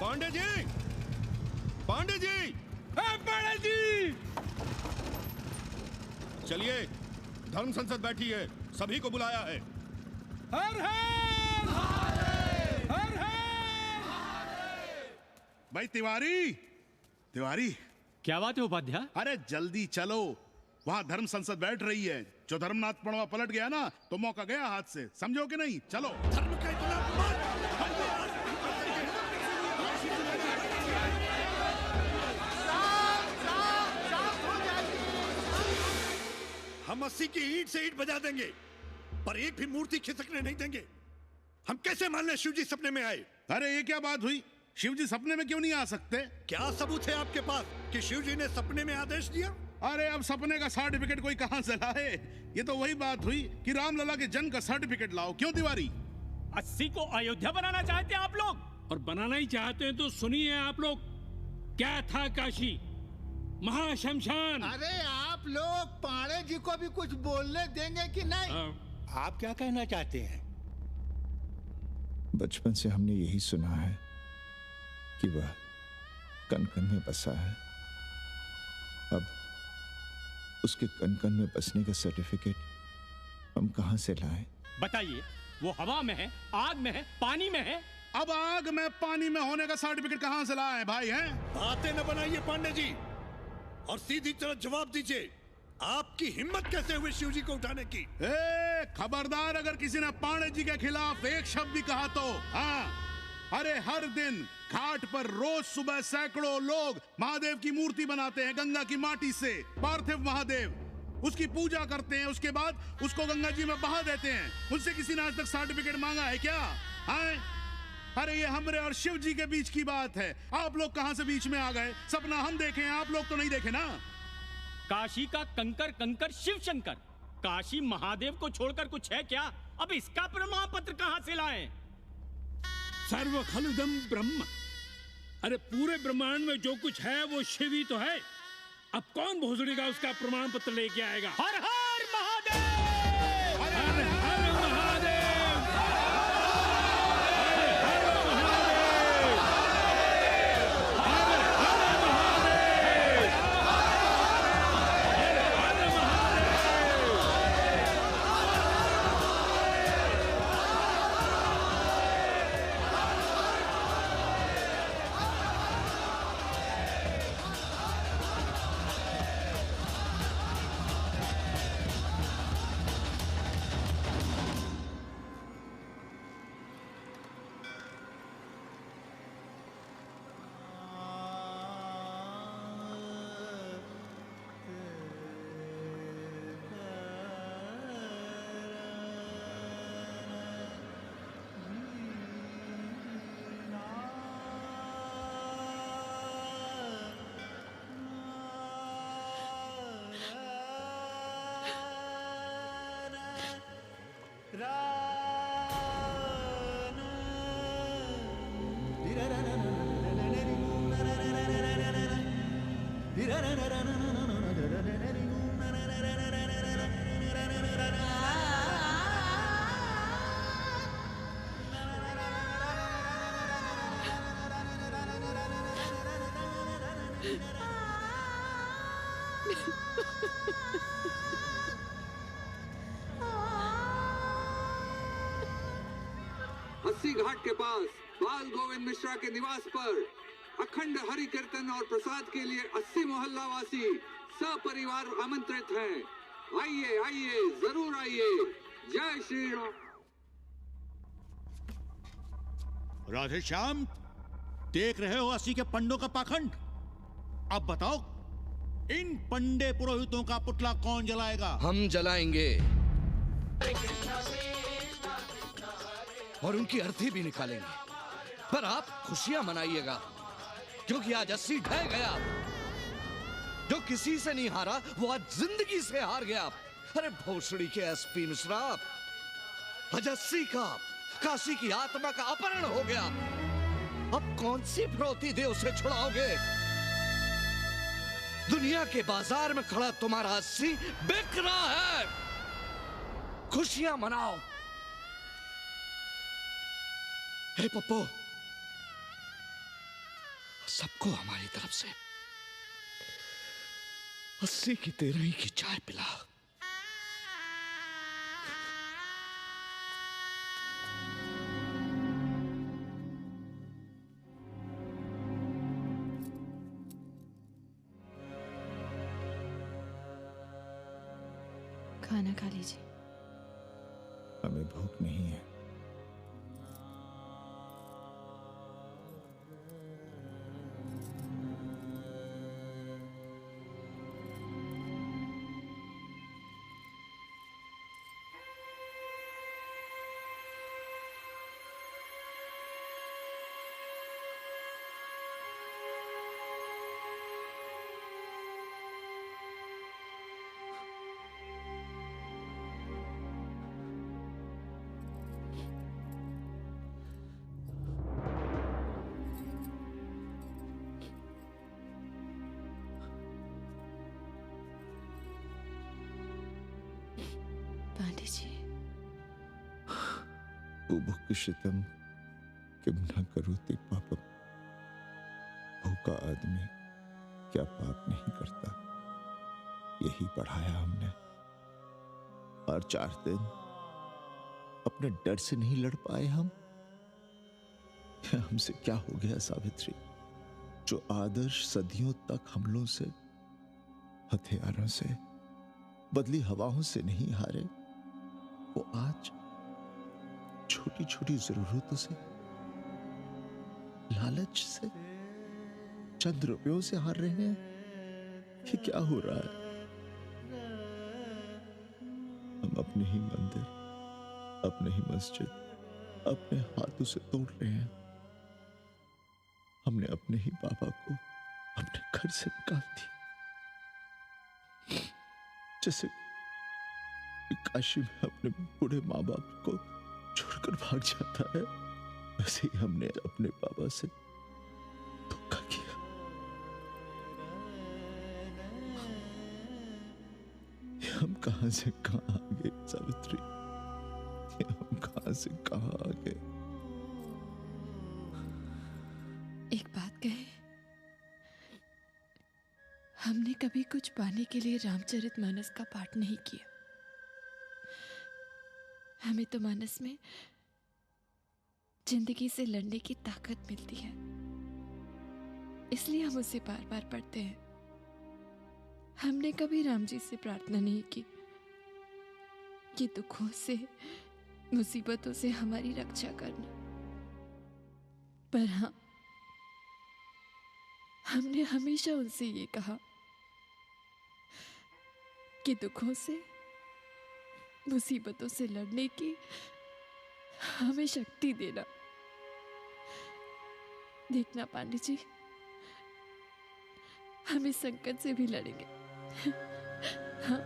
पांडे जी, पांडे जी, पांडे जी, चलिए धर्म संसद बैठी है, सभी को बुलाया है। हर हर हर हर। भाई तिवारी, तिवारी, क्या बात है उपाध्याय? अरे जल्दी चलो, वहां धर्म संसद बैठ रही है। जो धर्मनाथ पड़वा पलट गया ना तो मौका गया हाथ से, समझो कि नहीं? चलो। धर्म का इतना हम 80 की ईंट से ईंट बजा देंगे, पर एक भी मूर्ति खिसकने नहीं देंगे। हम कैसे मान लें शिव जी सपने में आए? अरे ये क्या बात हुई? शिव जी सपने में क्यों नहीं आ सकते? क्या सबूत है आपके पास कि शिव जी ने सपने में आदेश दिया? अरे अब सपने का सर्टिफिकेट कोई कहां से लाए? ये तो वही बात हुई कि रामलला के जन्म का सर्टिफिकेट लाओ। क्यों तिवारी? 80 को अयोध्या बनाना चाहते हैं आप लोग? और बनाना ही चाहते हैं तो सुनिए आप लोग, क्या था काशी महाशमशान। अरे आप लोग पाणे जी को भी कुछ बोलने देंगे कि नहीं? आप क्या कहना चाहते हैं? बचपन से हमने यही सुना है कि वह कन कन में बसा है। अब उसके कन कन में बसने का सर्टिफिकेट हम कहां से लाएं? बताइए, वो हवा में है, आग में है, पानी में है? अब आग में पानी में होने का सर्टिफिकेट कहां से लाए भाई? हैं? बातें न बनाइए पांडे जी, और सीधी तरह जवाब दीजिए। आपकी हिम्मत कैसे हुई शिव जी को उठाने की? खबरदार अगर किसी ने पांडे जी के खिलाफ एक शब्द भी कहा तो। हाँ, अरे हर दिन घाट पर रोज सुबह सैकड़ों लोग महादेव की मूर्ति बनाते हैं गंगा की माटी से, पार्थिव महादेव। उसकी पूजा करते हैं, उसके बाद उसको गंगा जी में बहा देते हैं। उनसे किसी ने आज तक सर्टिफिकेट मांगा है क्या? हाँ? अरे ये हमरे और शिव जी के बीच की बात है। आप लोग कहां से बीच में आ गए? सपना हम देखे हैं, आप लोग तो नहीं देखे ना। काशी का कंकर कंकर शिव शंकर, काशी महादेव को छोड़कर कुछ है क्या? अब इसका प्रमाण पत्र कहां से लाएं? सर्व खलुदम ब्रह्म। अरे पूरे ब्रह्मांड में जो कुछ है वो शिव ही तो है। अब कौन भोसड़ी का उसका प्रमाण पत्र लेके आएगा? हर हर महादेव! हर हर महादेव! अस्सी घाट के पास बाल गोविंद मिश्रा के निवास पर अखंड हरि कीर्तन और प्रसाद के लिए 80 मोहल्ला वासी सपरिवार आमंत्रित हैं। आइए आइए, जरूर आइए। जय श्री राम। राधे श्याम, देख रहे हो 80 के पंडों का पाखंड? अब बताओ, इन पंडे पुरोहितों का पुतला कौन जलाएगा? हम जलाएंगे और उनकी अर्थी भी निकालेंगे। पर आप खुशियां मनाइएगा, क्योंकि आज 80 ढह गया। जो किसी से नहीं हारा वो आज जिंदगी से हार गया। अरे भोसड़ी के एसपी मिश्रा, आज 80 का काशी की आत्मा का अपहरण हो गया। अब कौन सी फिरौती दे उसे छुड़ाओगे? दुनिया के बाजार में खड़ा तुम्हारा 80 बिक रहा है। खुशियां मनाओ। हे पप्पू, सबको हमारी तरफ से 80 की 13 की चाय पिला। खाना खा लीजिए। हमें भूख नहीं है। पांडे जी, बुभुक्षितम किम न करोति पापम। भूखा आदमी क्या पाप नहीं करता, यही पढ़ाया हमने। और 4 दिन अपने डर से नहीं लड़ पाए हम। हमसे क्या हो गया सावित्री? जो आदर्श सदियों तक हमलों से, हथियारों से, बदली हवाओं से नहीं हारे, वो आज छोटी छोटी जरूरतों से, लालच से, चंद रुपयों से हार रहे हैं। ये क्या हो रहा है? अपने ही मंदिर, अपने ही मस्जिद अपने हाथों से तोड़ रहे हैं। हमने अपने ही बाबा को अपने घर से निकाल दिया। जैसे काशी में अपने बूढ़े माँ बाप को छोड़कर भाग जाता है, वैसे ही हमने अपने बाबा से धोखा किया। ये हम कहां से कहां आ गए सावित्री, ये हम कहां से कहां आ गए। एक बात कहे, हमने कभी कुछ पाने के लिए रामचरितमानस का पाठ नहीं किया। हमें तो मानस में जिंदगी से लड़ने की ताकत मिलती है, इसलिए हम उसे बार बार पढ़ते हैं। हमने कभी राम जी से प्रार्थना नहीं की कि दुखों से, मुसीबतों से हमारी रक्षा करना, पर हाँ, हमने हमेशा उनसे ये कहा कि दुखों से, मुसीबतों से लड़ने की हमें शक्ति देना। देखना पांडे जी, हम इस संकट से भी लड़ेंगे। हाँ।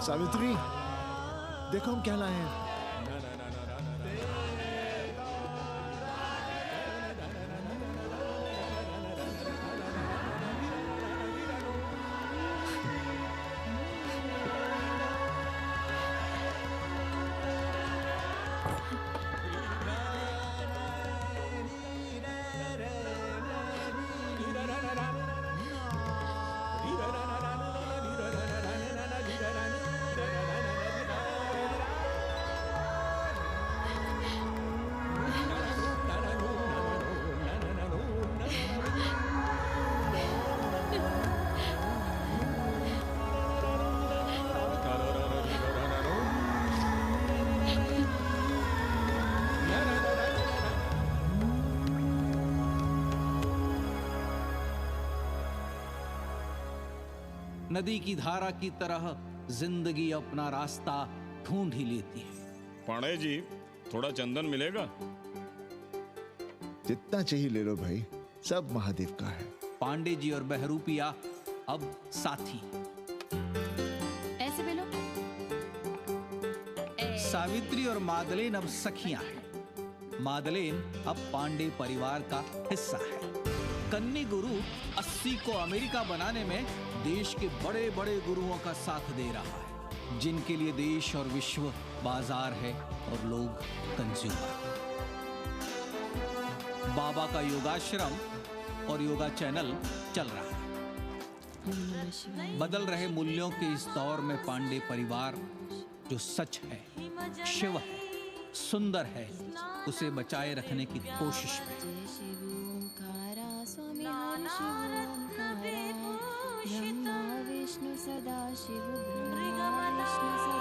सावित्री, देखो हम क्या लाए हैं। नदी की धारा की तरह जिंदगी अपना रास्ता ढूंढ ही लेती है। पांडे जी, थोड़ा चंदन मिलेगा? जितना चाहिए ले लो भाई, सब महादेव का है। पांडे जी और बहरूपिया अब साथी। ऐसे बेलो। सावित्री और मादलेन अब सखियां हैं। मादलेन अब पांडे परिवार का हिस्सा है। कन्नी गुरु 80 को अमेरिका बनाने में देश के बड़े बड़े गुरुओं का साथ दे रहा है, जिनके लिए देश और विश्व बाजार है और लोग कंज्यूमर। बाबा का योगाश्रम और योगा चैनल चल रहा है। बदल रहे मूल्यों के इस दौर में पांडे परिवार जो सच है, शिव है, सुंदर है, उसे बचाए रखने की कोशिश में। ब्रह्मा विष्णु सदा शिव ब्रह्मा विष्णु